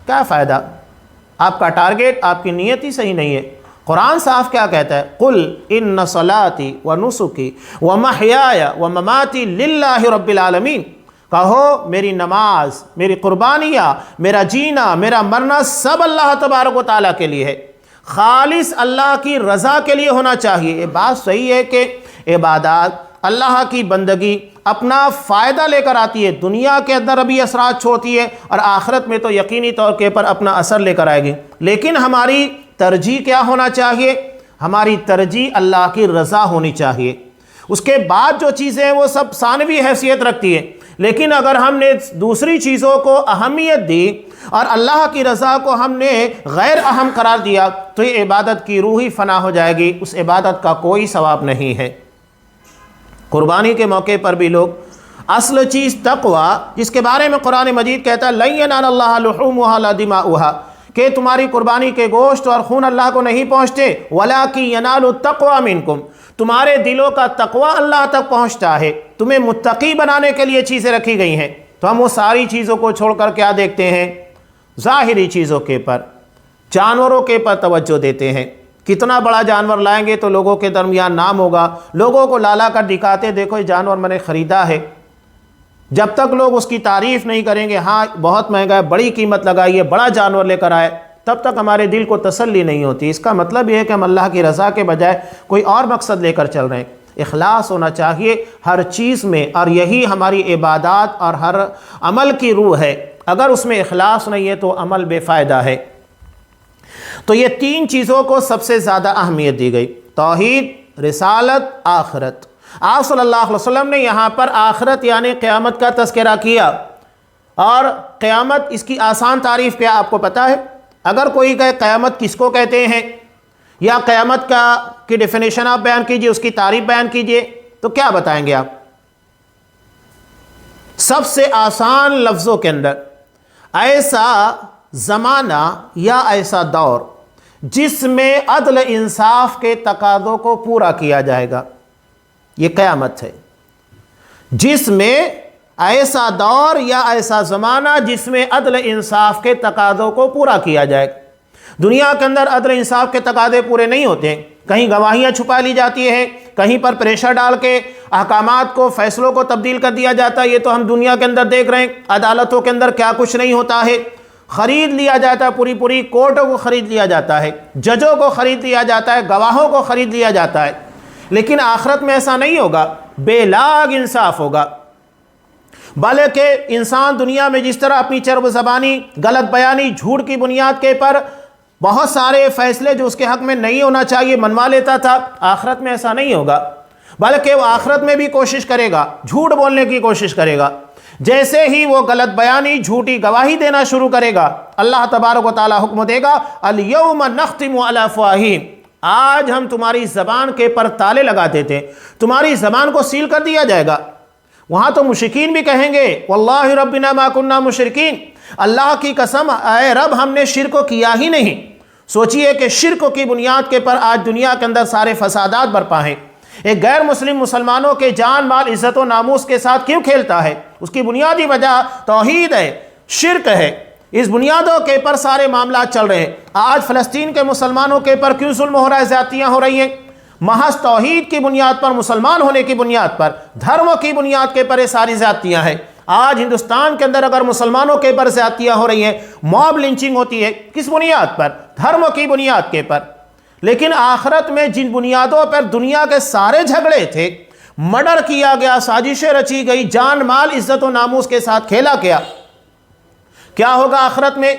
Speaker 1: کیا فائدہ؟ آپ کا ٹارگیٹ، آپ کی نیت ہی صحیح نہیں ہے. قرآن صاف کیا کہتا ہے؟ قل ان صلاتی و نسکی و محیای و مماتی للہ رب العالمین. کہو میری نماز، میری قربانیاں، میرا جینا، میرا مرنا سب اللہ تبارک و تعالیٰ کے لیے ہے، خالص اللہ کی رضا کے لیے ہونا چاہیے. یہ بات صحیح ہے کہ عبادات، اللہ کی بندگی اپنا فائدہ لے کر آتی ہے، دنیا کے اندر ابھی اثرات چھوڑتی ہے اور آخرت میں تو یقینی طور کے پر اپنا اثر لے کر آئے گی. لیکن ہماری ترجیح کیا ہونا چاہیے؟ ہماری ترجیح اللہ کی رضا ہونی چاہیے. اس کے بعد جو چیزیں ہیں وہ سب ثانوی حیثیت رکھتی ہے. لیکن اگر ہم نے دوسری چیزوں کو اہمیت دی اور اللہ کی رضا کو ہم نے غیر اہم قرار دیا تو یہ عبادت کی روح ہی فنا ہو جائے گی، اس عبادت کا کوئی ثواب نہیں ہے. قربانی کے موقع پر بھی لوگ اصل چیز تقوی، جس کے بارے میں قرآن مجید کہتا ہے لن ینال اللہ لحومها ولا دماؤها، کہ تمہاری قربانی کے گوشت اور خون اللہ کو نہیں پہنچتے، ولکن ینال التقوی منکم، تمہارے دلوں کا تقوی اللہ تک پہنچتا ہے. تمہیں متقی بنانے کے لیے چیزیں رکھی گئی ہیں. تو ہم وہ ساری چیزوں کو چھوڑ کر کیا دیکھتے ہیں؟ ظاہری چیزوں کے پر، جانوروں کے پر توجہ دیتے ہیں. کتنا بڑا جانور لائیں گے تو لوگوں کے درمیان نام ہوگا، لوگوں کو لالا کر دکھاتے دیکھو یہ جانور میں نے خریدا ہے. جب تک لوگ اس کی تعریف نہیں کریں گے، ہاں بہت مہنگا ہے، بڑی قیمت لگائی ہے، بڑا جانور لے کر آئے، تب تک ہمارے دل کو تسلی نہیں ہوتی. اس کا مطلب یہ ہے کہ ہم اللہ کی رضا کے بجائے کوئی اور مقصد لے کر چل رہے ہیں. اخلاص ہونا چاہیے ہر چیز میں، اور یہی ہماری عبادات اور ہر عمل کی روح ہے. اگر اس میں اخلاص نہیں ہے تو عمل بے فائدہ ہے. تو یہ تین چیزوں کو سب سے زیادہ اہمیت دی گئی: توحید، رسالت، آخرت. آپ صلی اللہ علیہ وسلم نے یہاں پر آخرت یعنی قیامت کا تذکرہ کیا. اور قیامت، اس کی آسان تعریف کیا آپ کو پتہ ہے؟ اگر کوئی کہے قیامت کس کو کہتے ہیں، یا قیامت کی ڈیفینیشن آپ بیان کیجئے، اس کی تعریف بیان کیجئے، تو کیا بتائیں گے آپ؟ سب سے آسان لفظوں کے اندر ایسا زمانہ یا ایسا دور جس میں عدل انصاف کے تقاضوں کو پورا کیا جائے گا، یہ قیامت ہے. جس میں ایسا دور یا ایسا زمانہ جس میں عدل انصاف کے تقاضوں کو پورا کیا جائے. دنیا کے اندر عدل انصاف کے تقاضے پورے نہیں ہوتے ہیں. کہیں گواہیاں چھپا لی جاتی ہیں، کہیں پر پریشر ڈال کے احکامات کو، فیصلوں کو تبدیل کر دیا جاتا ہے. یہ تو ہم دنیا کے اندر دیکھ رہے ہیں. عدالتوں کے اندر کیا کچھ نہیں ہوتا ہے. خرید لیا جاتا ہے، پوری کورٹوں کو خرید لیا جاتا ہے، ججوں کو خرید لیا جاتا ہے، گواہوں کو خرید لیا جاتا ہے. لیکن آخرت میں ایسا نہیں ہوگا، بے لاگ انصاف ہوگا. بلکہ انسان دنیا میں جس طرح اپنی چرب زبانی، غلط بیانی، جھوٹ کی بنیاد کے پر بہت سارے فیصلے جو اس کے حق میں نہیں ہونا چاہیے منوا لیتا تھا، آخرت میں ایسا نہیں ہوگا. بلکہ وہ آخرت میں بھی کوشش کرے گا، جھوٹ بولنے کی کوشش کرے گا. جیسے ہی وہ غلط بیانی، جھوٹی گواہی دینا شروع کرے گا، اللہ تبارک و تعالی حکم دے گا الیوم نختم علی افواہہم، آج ہم تمہاری زبان کے پر تالے لگا دیتے، تمہاری زبان کو سیل کر دیا جائے گا. وہاں تو مشرکین بھی کہیں گے واللہ ربنا ما کننا مشرکین، اللہ کی قسم اے رب ہم نے شرک کیا ہی نہیں. سوچئے کہ شرک کی بنیاد کے پر آج دنیا کے اندر سارے فسادات برپا ہیں. ایک غیر مسلم مسلمانوں کے جان مال عزت و ناموس کے ساتھ کیوں کھیلتا ہے؟ اس کی بنیادی وجہ توحید ہے، شرک ہے. اس بنیادوں کے پر سارے معاملات چل رہے ہیں. آج فلسطین کے مسلمانوں کے پر کیوں ظلم ہو رہا ہے، زیادتیاں ہو رہی ہیں؟ محض توحید کی بنیاد پر، مسلمان ہونے کی بنیاد پر، دھرم کی بنیاد کے پر یہ ساری زیادتیاں ہیں. آج ہندوستان کے اندر اگر مسلمانوں کے پر زیادتیاں ہو رہی ہیں، موب لنچنگ ہوتی ہے، کس بنیاد پر؟ دھرم کی بنیاد کے پر. لیکن آخرت میں جن بنیادوں پر دنیا کے سارے جھگڑے تھے، مرڈر کیا گیا، سازشیں رچی گئی، جان مال عزت و ناموس کے ساتھ کھیلا گیا، کیا ہوگا آخرت میں؟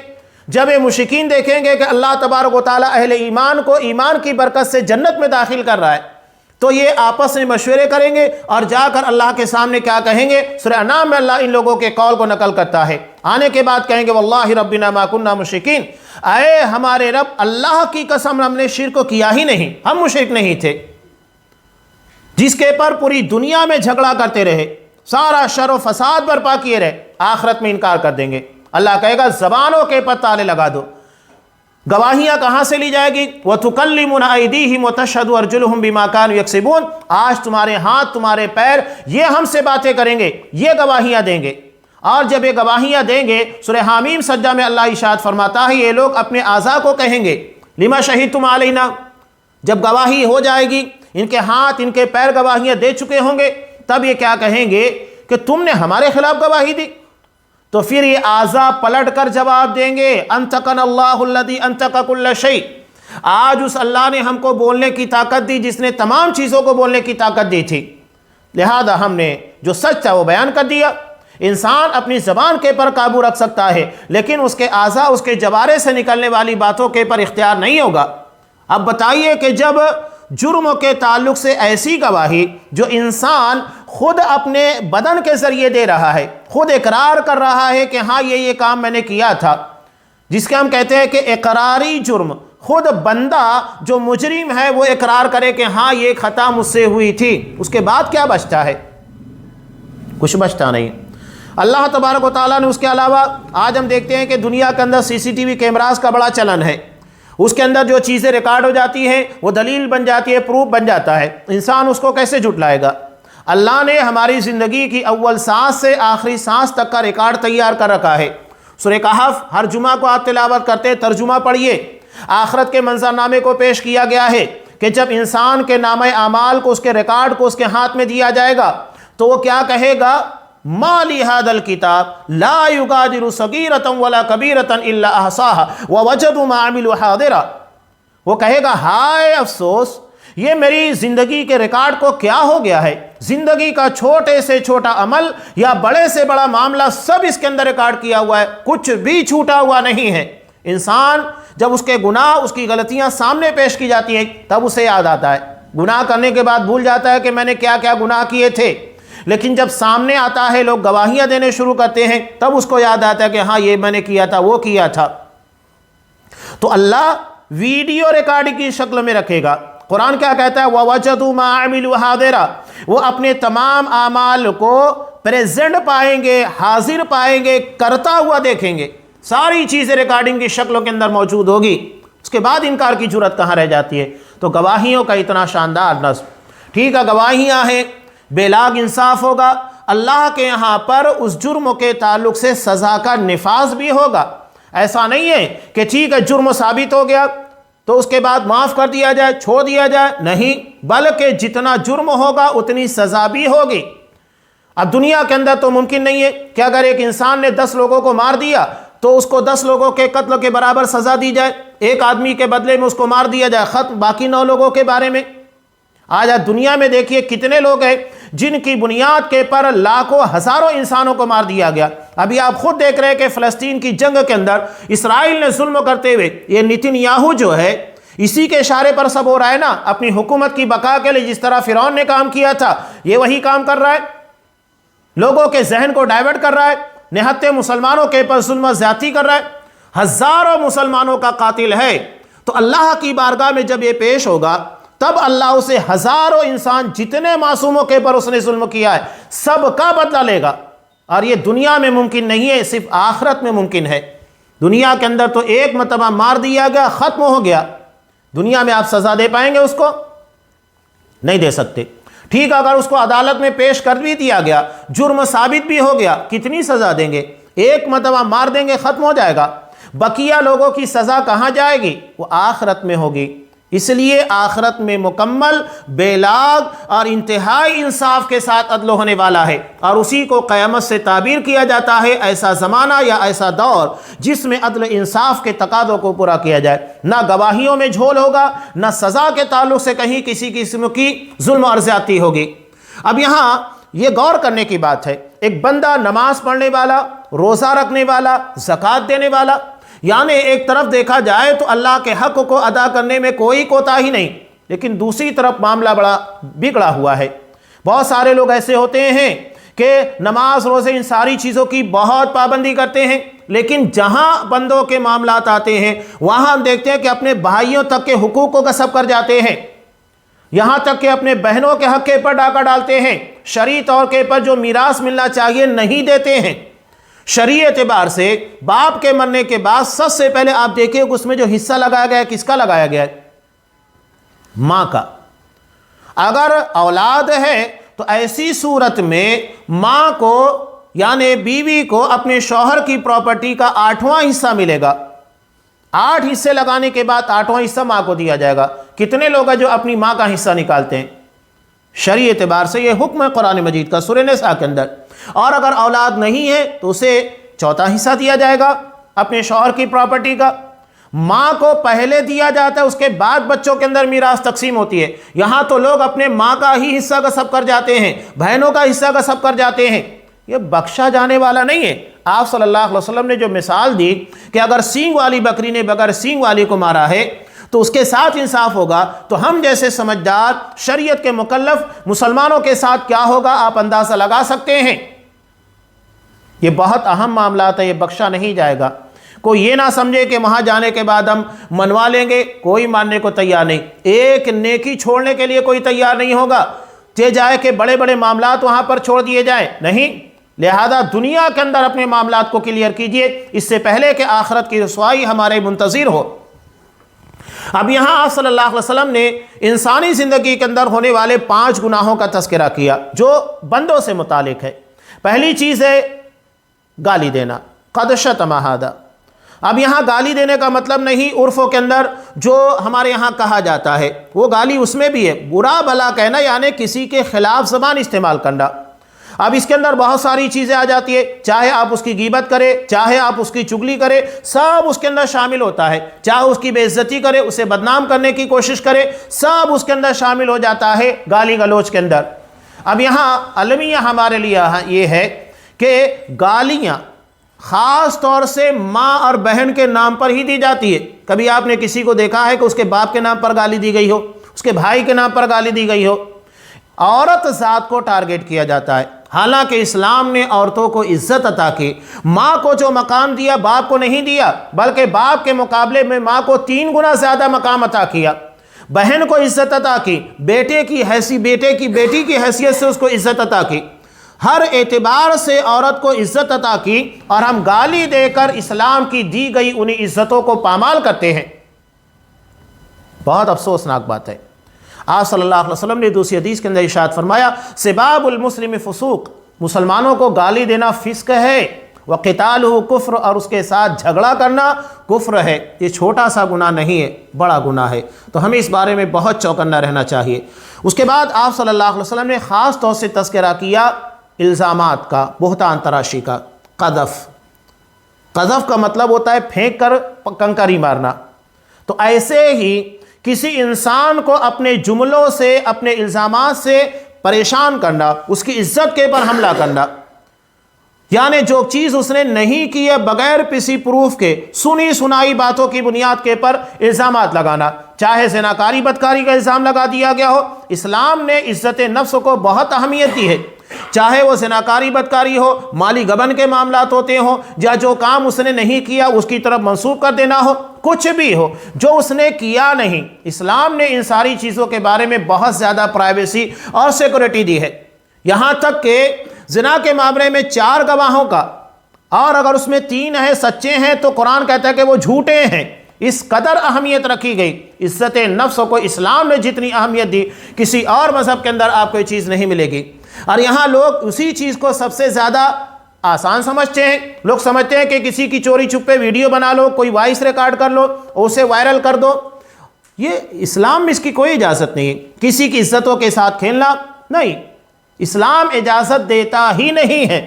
Speaker 1: جب یہ مشرکین دیکھیں گے کہ اللہ تبارک و تعالیٰ اہل ایمان کو ایمان کی برکت سے جنت میں داخل کر رہا ہے، تو یہ آپس میں مشورے کریں گے اور جا کر اللہ کے سامنے کیا کہیں گے؟ سورہ انعام میں اللہ ان لوگوں کے قول کو نقل کرتا ہے. آنے کے بعد کہیں گے واللہ ربنا ما کننا مشرکین، اے ہمارے رب اللہ کی قسم ہم نے شرک کیا ہی نہیں، ہم مشرک نہیں تھے. جس کے پر پوری دنیا میں جھگڑا کرتے رہے، سارا شر و فساد برپا کیے رہے، آخرت میں انکار کر دیں گے. اللہ کہے گا زبانوں کے پر تالے لگا دو. گواہیاں کہاں سے لی جائے گی؟ وَتُكَلِّمُنَا أَيْدِيهِمْ وَتَشْهَدُ أَرْجُلُهُمْ بِمَا كَانُوا يَكْسِبُونَ، آج تمہارے ہاتھ تمہارے پیر یہ ہم سے باتیں کریں گے، یہ گواہیاں دیں گے۔ اور جب یہ گواہیاں دیں گے، سورہ حامیم سجدہ میں اللہ ارشاد فرماتا ہے یہ لوگ اپنے اعضاء کو کہیں گے لِمَا شَهِدْتُمْ عَلَيْنَا، جب گواہی ہو جائے گی، ان کے ہاتھ ان کے پیر گواہیاں دے چکے ہوں گے، تب یہ کیا کہیں گے کہ تم نے ہمارے خلاف گواہی دی۔ تو پھر یہ اعضاء پلٹ کر جواب دیں گے انطقنا اللہ الذی انطق کل شیء، آج اس اللہ نے ہم کو بولنے کی طاقت دی جس نے تمام چیزوں کو بولنے کی طاقت دی تھی، لہذا ہم نے جو سچ تھا وہ بیان کر دیا۔ انسان اپنی زبان کے پر قابو رکھ سکتا ہے، لیکن اس کے اعضاء اس کے جوارے سے نکلنے والی باتوں کے پر اختیار نہیں ہوگا۔ اب بتائیے کہ جب جرموں کے تعلق سے ایسی گواہی جو انسان خود اپنے بدن کے ذریعے دے رہا ہے، خود اقرار کر رہا ہے کہ ہاں یہ کام میں نے کیا تھا، جس کے ہم کہتے ہیں کہ اقراری جرم، خود بندہ جو مجرم ہے وہ اقرار کرے کہ ہاں یہ خطا مجھ سے ہوئی تھی، اس کے بعد کیا بچتا ہے؟ کچھ بچتا نہیں۔ اللہ تبارک و تعالیٰ نے اس کے علاوہ آج ہم دیکھتے ہیں کہ دنیا کے اندر CCTV کیمراز کا بڑا چلن ہے، اس کے اندر جو چیزیں ریکارڈ ہو جاتی ہیں وہ دلیل بن جاتی ہے، پروف بن جاتا ہے، انسان اس کو کیسے جھٹلائے گا؟ اللہ نے ہماری زندگی کی اول سانس سے آخری سانس تک کا ریکارڈ تیار کر رکھا ہے۔ سورہ کہف ہر جمعہ کو آپ تلاوت کرتے، ترجمہ پڑھیے، آخرت کے منظرنامے کو پیش کیا گیا ہے کہ جب انسان کے نامہ اعمال کو، اس کے ریکارڈ کو اس کے ہاتھ میں دیا جائے گا تو وہ کیا کہے گا؟ ما لی ھذا الکتاب لا یغادر صغیرۃ ولا کبیرۃ الا احصاها ووجدوا ما عملوا حاضرا، وہ کہے گا ہائے افسوس، یہ میری زندگی کے ریکارڈ کو کیا ہو گیا ہے، زندگی کا چھوٹے سے چھوٹا عمل یا بڑے سے بڑا معاملہ سب اس کے اندر ریکارڈ کیا ہوا ہے، کچھ بھی چھوٹا ہوا نہیں ہے۔ انسان جب اس کے گناہ، اس کی غلطیاں سامنے پیش کی جاتی ہیں تب اسے یاد آتا ہے، گناہ کرنے کے بعد بھول جاتا ہے کہ میں نے کیا کیا گناہ کیے تھے، لیکن جب سامنے آتا ہے، لوگ گواہیاں دینے شروع کرتے ہیں، تب اس کو یاد آتا ہے کہ ہاں یہ میں نے کیا تھا، وہ کیا تھا۔ تو اللہ ویڈیو ریکارڈ کی شکل میں رکھے گا۔ قرآن کیا کہتا ہے؟ وَوَجَدُوا مَا عَمِلُوا حَاضِرًا، وہ اپنے تمام اعمال کو پریزنٹ پائیں گے، حاضر پائیں گے، کرتا ہوا دیکھیں گے، ساری چیزیں ریکارڈنگ کی شکلوں کے اندر موجود ہوگی۔ اس کے بعد انکار کی جرات کہاں رہ جاتی ہے؟ تو گواہیوں کا اتنا شاندار نظم، ٹھیک ہے گواہیاں ہیں، بے لاگ انصاف ہوگا، اللہ کے یہاں پر اس جرم کے تعلق سے سزا کا نفاذ بھی ہوگا۔ ایسا نہیں ہے کہ ٹھیک ہے جرم ثابت ہو گیا تو اس کے بعد معاف کر دیا جائے، چھوڑ دیا جائے، نہیں، بلکہ جتنا جرم ہوگا اتنی سزا بھی ہوگی۔ اب دنیا کے اندر تو ممکن نہیں ہے کہ اگر ایک انسان نے 10 لوگوں کو مار دیا تو اس کو 10 لوگوں کے قتل کے برابر سزا دی جائے، ایک آدمی کے بدلے میں اس کو مار دیا جائے، ختم، باقی 9 لوگوں کے بارے میں۔ آج دنیا میں دیکھیے کتنے لوگ ہیں جن کی بنیاد کے پر لاکھوں ہزاروں انسانوں کو مار دیا گیا۔ ابھی آپ خود دیکھ رہے ہیں کہ فلسطین کی جنگ کے اندر اسرائیل نے ظلم کرتے ہوئے، یہ نتن یاہو جو ہے اسی کے اشارے پر سب ہو رہا ہے نا، اپنی حکومت کی بقا کے لیے جس طرح فرعون نے کام کیا تھا یہ وہی کام کر رہا ہے، لوگوں کے ذہن کو ڈائیورٹ کر رہا ہے، نہتے مسلمانوں کے پر ظلم و زیادتی کر رہا ہے، ہزاروں مسلمانوں کا قاتل ہے۔ تو اللہ کی بارگاہ میں جب یہ پیش ہوگا تب اللہ اسے ہزاروں انسان جتنے معصوموں کے پر اس نے ظلم کیا ہے سب کا بدلہ لے گا، اور یہ دنیا میں ممکن نہیں ہے، صرف آخرت میں ممکن ہے۔ دنیا کے اندر تو ایک مرتبہ مار دیا گیا، ختم ہو گیا، دنیا میں آپ سزا دے پائیں گے اس کو؟ نہیں دے سکتے۔ ٹھیک، اگر اس کو عدالت میں پیش کر بھی دیا گیا، جرم ثابت بھی ہو گیا، کتنی سزا دیں گے؟ ایک مرتبہ مار دیں گے، ختم ہو جائے گا، بقیہ لوگوں کی سزا کہاں جائے گی؟ وہ آخرت میں ہوگی۔ اس لیے آخرت میں مکمل بے لاگ اور انتہائی انصاف کے ساتھ عدل ہونے والا ہے، اور اسی کو قیامت سے تعبیر کیا جاتا ہے، ایسا زمانہ یا ایسا دور جس میں عدل انصاف کے تقاضوں کو پورا کیا جائے، نہ گواہیوں میں جھول ہوگا، نہ سزا کے تعلق سے کہیں کسی قسم کی ظلم اور زیادتی ہوگی۔ اب یہاں یہ غور کرنے کی بات ہے، ایک بندہ نماز پڑھنے والا، روزہ رکھنے والا، زکوٰۃ دینے والا، یعنی ایک طرف دیکھا جائے تو اللہ کے حق کو ادا کرنے میں کوئی کوتاہی نہیں، لیکن دوسری طرف معاملہ بڑا بگڑا ہوا ہے۔ بہت سارے لوگ ایسے ہوتے ہیں کہ نماز روزے ان ساری چیزوں کی بہت پابندی کرتے ہیں، لیکن جہاں بندوں کے معاملات آتے ہیں وہاں ہم دیکھتے ہیں کہ اپنے بھائیوں تک کے حقوق کو غصب کر جاتے ہیں، یہاں تک کہ اپنے بہنوں کے حق کے پر ڈاکہ ڈالتے ہیں، شرعی طور کے پر جو میراث ملنا چاہیے نہیں دیتے ہیں، شرعی اعتبار سے باپ کے مرنے کے بعد سب سے پہلے آپ دیکھیں کہ اس میں جو حصہ لگایا گیا ہے کس کا لگایا گیا ہے؟ ماں کا۔ اگر اولاد ہے تو ایسی صورت میں ماں کو یعنی بیوی کو اپنے شوہر کی پراپرٹی کا 8واں حصہ ملے گا۔ 8 حصے لگانے کے بعد 8واں حصہ ماں کو دیا جائے گا۔ کتنے لوگ ہیں جو اپنی ماں کا حصہ نکالتے ہیں؟ شرعی اعتبار سے یہ حکم ہے قرآن مجید کا سورہ نساء کے اندر۔ اور اگر اولاد نہیں ہے تو اسے 4واں حصہ دیا جائے گا اپنے شوہر کی پراپرٹی کا۔ ماں کو پہلے دیا جاتا ہے، اس کے بعد بچوں کے اندر میراث تقسیم ہوتی ہے۔ یہاں تو لوگ اپنے ماں کا ہی حصہ غصب کر جاتے ہیں، بہنوں کا حصہ غصب کر جاتے ہیں۔ یہ بخشا جانے والا نہیں ہے۔ آپ صلی اللہ علیہ وسلم نے جو مثال دی کہ اگر سینگ والی بکری نے بغیر سینگ والی کو مارا ہے تو اس کے ساتھ انصاف ہوگا، تو ہم جیسے سمجھدار شریعت کے مکلف مسلمانوں کے ساتھ کیا ہوگا آپ اندازہ لگا سکتے ہیں۔ یہ بہت اہم معاملات ہے، یہ بخشا نہیں جائے گا۔ کوئی یہ نہ سمجھے کہ وہاں جانے کے بعد ہم منوا لیں گے، کوئی ماننے کو تیار نہیں۔ ایک نیکی چھوڑنے کے لیے کوئی تیار نہیں ہوگا کہ جائے کہ بڑے بڑے معاملات وہاں پر چھوڑ دیے جائیں، نہیں۔ لہذا دنیا کے اندر اپنے معاملات کو کلیئر کیجئے اس سے پہلے کہ آخرت کی رسوائی ہمارے منتظر ہو۔ اب یہاں آپ صلی اللہ علیہ وسلم نے انسانی زندگی کے اندر ہونے والے 5 گناہوں کا تذکرہ کیا جو بندوں سے متعلق ہے۔ پہلی چیز ہے گالی دینا، قد شتم ھذا۔ اب یہاں گالی دینے کا مطلب نہیں عرفوں کے اندر جو ہمارے یہاں کہا جاتا ہے، وہ گالی اس میں بھی ہے، برا بھلا کہنا یعنی کسی کے خلاف زبان استعمال کرنا۔ اب اس کے اندر بہت ساری چیزیں آ جاتی ہے، چاہے آپ اس کی غیبت کرے، چاہے آپ اس کی چگلی کرے، سب اس کے اندر شامل ہوتا ہے۔ چاہے اس کی بے عزتی کرے، اسے بدنام کرنے کی کوشش کرے، سب اس کے اندر شامل ہو جاتا ہے گالی گلوچ کے اندر۔ اب یہاں المیہ ہمارے لیے یہ ہے کہ گالیاں خاص طور سے ماں اور بہن کے نام پر ہی دی جاتی ہے۔ کبھی آپ نے کسی کو دیکھا ہے کہ اس کے باپ کے نام پر گالی دی گئی ہو، اس کے بھائی کے نام پر گالی دی گئی ہو؟ عورت ذات کو ٹارگٹ کیا جاتا ہے، حالانکہ اسلام نے عورتوں کو عزت عطا کی۔ ماں کو جو مقام دیا باپ کو نہیں دیا، بلکہ باپ کے مقابلے میں ماں کو 3 گنا زیادہ مقام عطا کیا۔ بہن کو عزت عطا کی، بیٹے کی بیٹی کی حیثیت سے اس کو عزت عطا کی، ہر اعتبار سے عورت کو عزت عطا کی، اور ہم گالی دے کر اسلام کی دی گئی انہی عزتوں کو پامال کرتے ہیں۔ بہت افسوسناک بات ہے۔ آپ صلی اللہ علیہ وسلم نے دوسری حدیث کے اندر ارشاد فرمایا، سباب المسلم فسوق، مسلمانوں کو گالی دینا فسق ہے، وقتالہ کفر، اور اس کے ساتھ جھگڑا کرنا کفر ہے۔ یہ چھوٹا سا گناہ نہیں ہے، بڑا گناہ ہے، تو ہمیں اس بارے میں بہت چوکنا رہنا چاہیے۔ اس کے بعد آپ صلی اللہ علیہ وسلم نے خاص طور سے تذکرہ کیا الزامات کا، بہتان تراشی کا، قذف۔ قذف کا مطلب ہوتا ہے پھینک کر کنکری مارنا۔ تو ایسے ہی کسی انسان کو اپنے جملوں سے، اپنے الزامات سے پریشان کرنا، اس کی عزت کے پر حملہ کرنا، یعنی جو چیز اس نے نہیں کی ہے بغیر کسی پروف کے، سنی سنائی باتوں کی بنیاد کے پر الزامات لگانا، چاہے زناکاری بدکاری کا الزام لگا دیا گیا ہو۔ اسلام نے عزت نفس کو بہت اہمیت دی ہے، چاہے وہ زناکاری بدکاری ہو، مالی گبن کے معاملات ہوتے ہوں، یا جو کام اس نے نہیں کیا اس کی طرف منسوب کر دینا ہو، کچھ بھی ہو جو اس نے کیا نہیں، اسلام نے ان ساری چیزوں کے بارے میں بہت زیادہ پرائیویسی اور سیکورٹی دی ہے۔ یہاں تک کہ زنا کے معاملے میں 4 گواہوں کا، اور اگر اس میں 3 ہیں سچے ہیں تو قرآن کہتا ہے کہ وہ جھوٹے ہیں۔ اس قدر اہمیت رکھی گئی عزت نفس کو، اسلام نے جتنی اہمیت دی کسی اور مذہب کے اندر آپ کو یہ چیز نہیں ملے گی۔ اور یہاں لوگ اسی چیز کو سب سے زیادہ آسان سمجھتے ہیں۔ لوگ سمجھتے ہیں کہ کسی کی چوری چھپے ویڈیو بنا لو، کوئی وائس ریکارڈ کر لو، اسے وائرل کر دو۔ یہ اسلام میں اس کی کوئی اجازت نہیں ہے، کسی کی عزتوں کے ساتھ کھیلنا نہیں، اسلام اجازت دیتا ہی نہیں ہے۔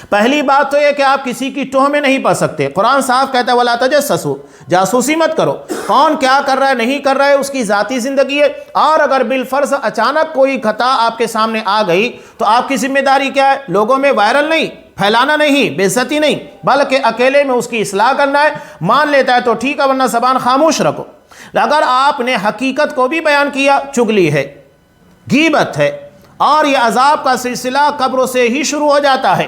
Speaker 1: پہلی بات تو یہ کہ آپ کسی کی ٹوہ میں نہیں پڑ سکتے، قرآن صاف کہتا ہے وَلَا تَجَسَّسُوا، جاسوسی مت کرو، کون کیا کر رہا ہے نہیں کر رہا ہے اس کی ذاتی زندگی ہے۔ اور اگر بالفرض اچانک کوئی خطا آپ کے سامنے آ گئی تو آپ کی ذمہ داری کیا ہے؟ لوگوں میں وائرل نہیں، پھیلانا نہیں، بے عزتی نہیں، بلکہ اکیلے میں اس کی اصلاح کرنا ہے۔ مان لیتا ہے تو ٹھیک ہے، ورنہ زبان خاموش رکھو۔ اگر آپ نے حقیقت کو بھی بیان کیا، چگلی ہے، غیبت ہے، اور یہ عذاب کا سلسلہ قبروں سے ہی شروع ہو جاتا ہے۔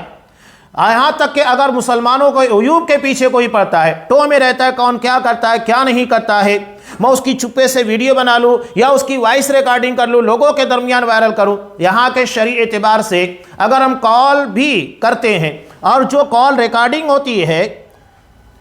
Speaker 1: یہاں تک کہ اگر مسلمانوں کو عیوب کے پیچھے کوئی پڑتا ہے، ٹو میں رہتا ہے کون کیا کرتا ہے کیا نہیں کرتا ہے، میں اس کی چپے سے ویڈیو بنا لوں یا اس کی وائس ریکارڈنگ کر لوں، لوگوں کے درمیان وائرل کروں، یہاں کے شرعی اعتبار سے اگر ہم کال بھی کرتے ہیں اور جو کال ریکارڈنگ ہوتی ہے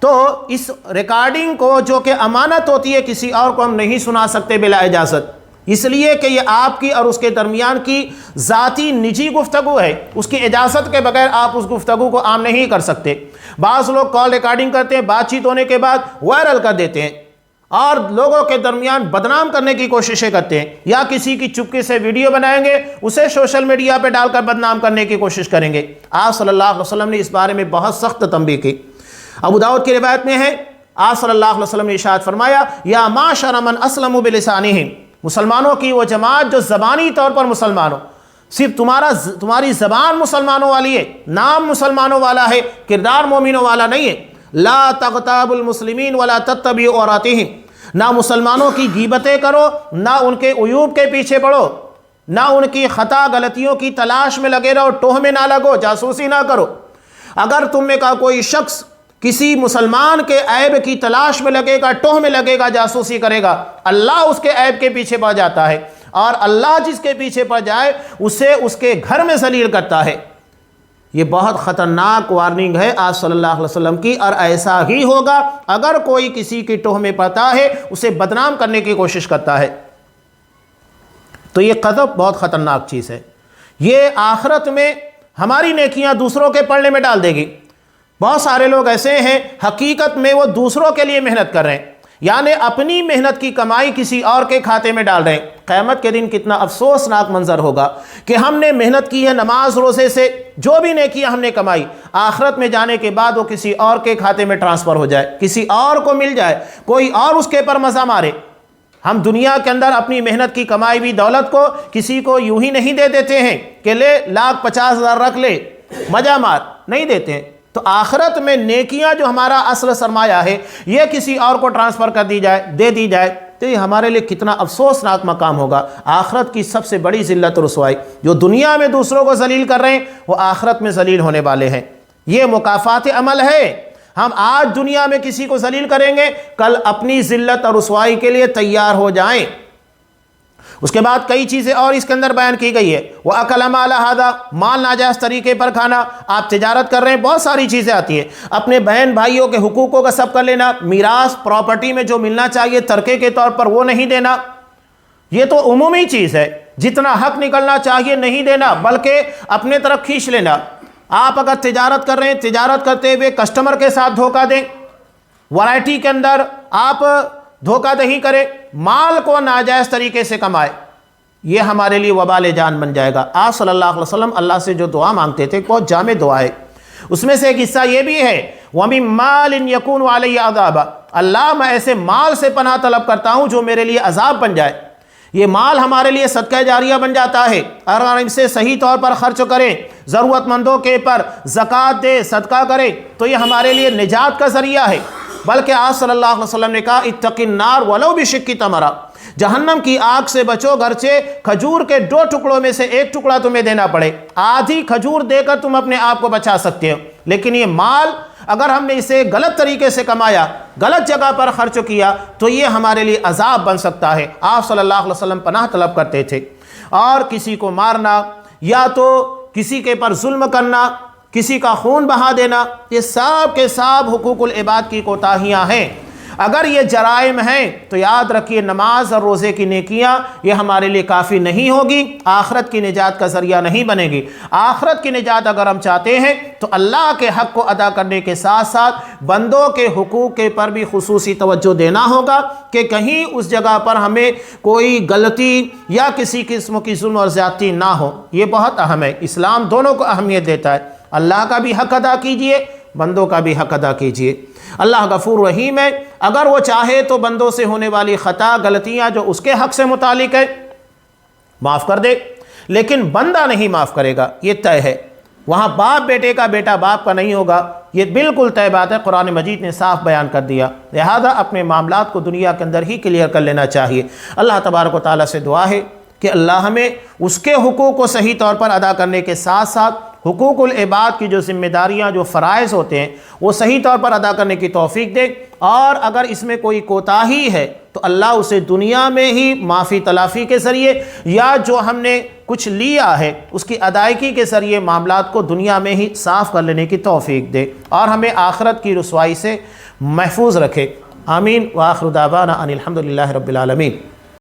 Speaker 1: تو اس ریکارڈنگ کو جو کہ امانت ہوتی ہے کسی اور کو ہم نہیں سنا سکتے بلا اجازت، اس لیے کہ یہ آپ کی اور اس کے درمیان کی ذاتی نجی گفتگو ہے، اس کی اجازت کے بغیر آپ اس گفتگو کو عام نہیں کر سکتے۔ بعض لوگ کال ریکارڈنگ کرتے ہیں، بات چیت ہونے کے بعد وائرل کر دیتے ہیں اور لوگوں کے درمیان بدنام کرنے کی کوششیں کرتے ہیں، یا کسی کی چپکے سے ویڈیو بنائیں گے، اسے سوشل میڈیا پہ ڈال کر بدنام کرنے کی کوشش کریں گے۔ آپ صلی اللہ علیہ وسلم نے اس بارے میں بہت سخت تنبیہ کی۔ ابو داؤد کی روایت میں ہے، آپ صلی اللہ علیہ وسلم نے ارشاد فرمایا، یا معشر من اسلموا بلسانہم، مسلمانوں کی وہ جماعت جو زبانی طور پر مسلمان ہو، صرف تمہاری زبان مسلمانوں والی ہے، نام مسلمانوں والا ہے، کردار مومنوں والا نہیں ہے۔ لا تغتابوا المسلمین ولا تتبعوا عوراتہم، نہ مسلمانوں کی غیبتیں کرو، نہ ان کے عیوب کے پیچھے پڑو، نہ ان کی خطا غلطیوں کی تلاش میں لگے رہو، ٹوہ میں نہ لگو، جاسوسی نہ کرو۔ اگر تم میں کا کوئی شخص کسی مسلمان کے عیب کی تلاش میں لگے گا، ٹوہ میں لگے گا، جاسوسی کرے گا، اللہ اس کے عیب کے پیچھے پڑ جاتا ہے، اور اللہ جس کے پیچھے پڑ جائے اسے اس کے گھر میں ذلیل کرتا ہے۔ یہ بہت خطرناک وارننگ ہے آپ صلی اللہ علیہ وسلم کی، اور ایسا ہی ہوگا اگر کوئی کسی کی ٹوہ میں پڑتا ہے، اسے بدنام کرنے کی کوشش کرتا ہے۔ تو یہ قذف بہت خطرناک چیز ہے، یہ آخرت میں ہماری نیکیاں دوسروں کے پڑھنے میں ڈال دے گی۔ بہت سارے لوگ ایسے ہیں حقیقت میں وہ دوسروں کے لیے محنت کر رہے ہیں، یعنی اپنی محنت کی کمائی کسی اور کے کھاتے میں ڈال رہے ہیں۔ قیامت کے دن کتنا افسوسناک منظر ہوگا کہ ہم نے محنت کی ہے نماز روزے سے، جو بھی نیکیاں ہم نے کمائی، آخرت میں جانے کے بعد وہ کسی اور کے کھاتے میں ٹرانسفر ہو جائے، کسی اور کو مل جائے، کوئی اور اس کے پر مزہ مارے۔ ہم دنیا کے اندر اپنی محنت کی کمائی ہوئی دولت کو کسی کو یوں ہی نہیں دے دیتے ہیں کہ لے 1,50,000 رکھ لے مزہ مار، نہیں دیتے ہیں۔ تو آخرت میں نیکیاں جو ہمارا اصل سرمایہ ہے، یہ کسی اور کو ٹرانسفر کر دی جائے، دے دی جائے، تو یہ ہمارے لیے کتنا افسوسناک مقام ہوگا۔ آخرت کی سب سے بڑی ذلت و رسوائی، جو دنیا میں دوسروں کو ذلیل کر رہے ہیں وہ آخرت میں ذلیل ہونے والے ہیں۔ یہ مکافات عمل ہے۔ ہم آج دنیا میں کسی کو ذلیل کریں گے، کل اپنی ذلت اور رسوائی کے لیے تیار ہو جائیں۔ اس کے بعد کئی چیزیں اور اس کے اندر بیان کی گئی ہے۔ وَأَكَلَ مَالَ هَذَا، مال ناجائز طریقے پر کھانا، آپ تجارت کر رہے ہیں، بہت ساری چیزیں آتی ہیں۔ اپنے بہن بھائیوں کے حقوق کو غصب کر لینا، میراث پراپرٹی میں جو ملنا چاہیے ترکے کے طور پر وہ نہیں دینا، یہ تو عمومی چیز ہے۔ جتنا حق نکلنا چاہیے نہیں دینا، بلکہ اپنے طرف کھینچ لینا۔ آپ اگر تجارت کر رہے ہیں، تجارت کرتے ہوئے کسٹمر کے ساتھ دھوکہ دیں، ورائٹی کے اندر آپ دھوکہ دہی کریں، مال کو ناجائز طریقے سے کمائے، یہ ہمارے لیے وبال جان بن جائے گا۔ آپ صلی اللہ علیہ وسلم اللہ سے جو دعا مانگتے تھے بہت جامع دعا ہے، اس میں سے ایک حصہ یہ بھی ہے وَمِن مَالٍ يَكُونُ عَلَيَّ عَذَابًا، اللہ میں ایسے مال سے پناہ طلب کرتا ہوں جو میرے لیے عذاب بن جائے۔ یہ مال ہمارے لیے صدقہ جاریہ بن جاتا ہے، اگر ہم اسے صحیح طور پر خرچ کریں، ضرورت مندوں کے پر زکوٰۃ دے، صدقہ کریں، تو یہ ہمارے لیے نجات کا ذریعہ ہے۔ بلکہ آپ صلی اللہ علیہ وسلم نے کہا اتق النار ولو بشق تمرہ، جہنم کی آگ سے بچو گرچہ کھجور کے 2 ٹکڑوں میں سے 1 ٹکڑا تمہیں دینا پڑے، آدھی کھجور دے کر تم اپنے آپ کو بچا سکتے ہو۔ لیکن یہ مال اگر ہم نے اسے غلط طریقے سے کمایا، غلط جگہ پر خرچ کیا، تو یہ ہمارے لیے عذاب بن سکتا ہے۔ آپ صلی اللہ علیہ وسلم پناہ طلب کرتے تھے۔ اور کسی کو مارنا، یا تو کسی کے پر ظلم کرنا، کسی کا خون بہا دینا، یہ سب کے سب حقوق العباد کی کوتاہیاں ہیں۔ اگر یہ جرائم ہیں تو یاد رکھیے نماز اور روزے کی نیکیاں یہ ہمارے لیے کافی نہیں ہوگی، آخرت کی نجات کا ذریعہ نہیں بنے گی۔ آخرت کی نجات اگر ہم چاہتے ہیں تو اللہ کے حق کو ادا کرنے کے ساتھ ساتھ بندوں کے حقوق کے پر بھی خصوصی توجہ دینا ہوگا کہ کہیں اس جگہ پر ہمیں کوئی غلطی یا کسی قسم کی ظلم اور زیادتی نہ ہو۔ یہ بہت اہم ہے، اسلام دونوں کو اہمیت دیتا ہے، اللہ کا بھی حق ادا کیجئے، بندوں کا بھی حق ادا کیجئے۔ اللہ غفور رحیم ہے، اگر وہ چاہے تو بندوں سے ہونے والی خطا غلطیاں جو اس کے حق سے متعلق ہے معاف کر دے، لیکن بندہ نہیں معاف کرے گا، یہ طے ہے۔ وہاں باپ بیٹے کا، بیٹا باپ کا نہیں ہوگا، یہ بالکل طے بات ہے، قرآن مجید نے صاف بیان کر دیا۔ لہذا اپنے معاملات کو دنیا کے اندر ہی کلیئر کر لینا چاہیے۔ اللہ تبارک و تعالیٰ سے دعا ہے کہ اللہ ہمیں اس کے حقوق کو صحیح طور پر ادا کرنے کے ساتھ ساتھ حقوق العباد کی جو ذمہ داریاں، جو فرائض ہوتے ہیں، وہ صحیح طور پر ادا کرنے کی توفیق دے، اور اگر اس میں کوئی کوتاہی ہے تو اللہ اسے دنیا میں ہی معافی تلافی کے ذریعے، یا جو ہم نے کچھ لیا ہے اس کی ادائیگی کے ذریعے معاملات کو دنیا میں ہی صاف کر لینے کی توفیق دے اور ہمیں آخرت کی رسوائی سے محفوظ رکھے۔ آمین۔ وآخر دعوانا ان الحمد للہ رب العالمین۔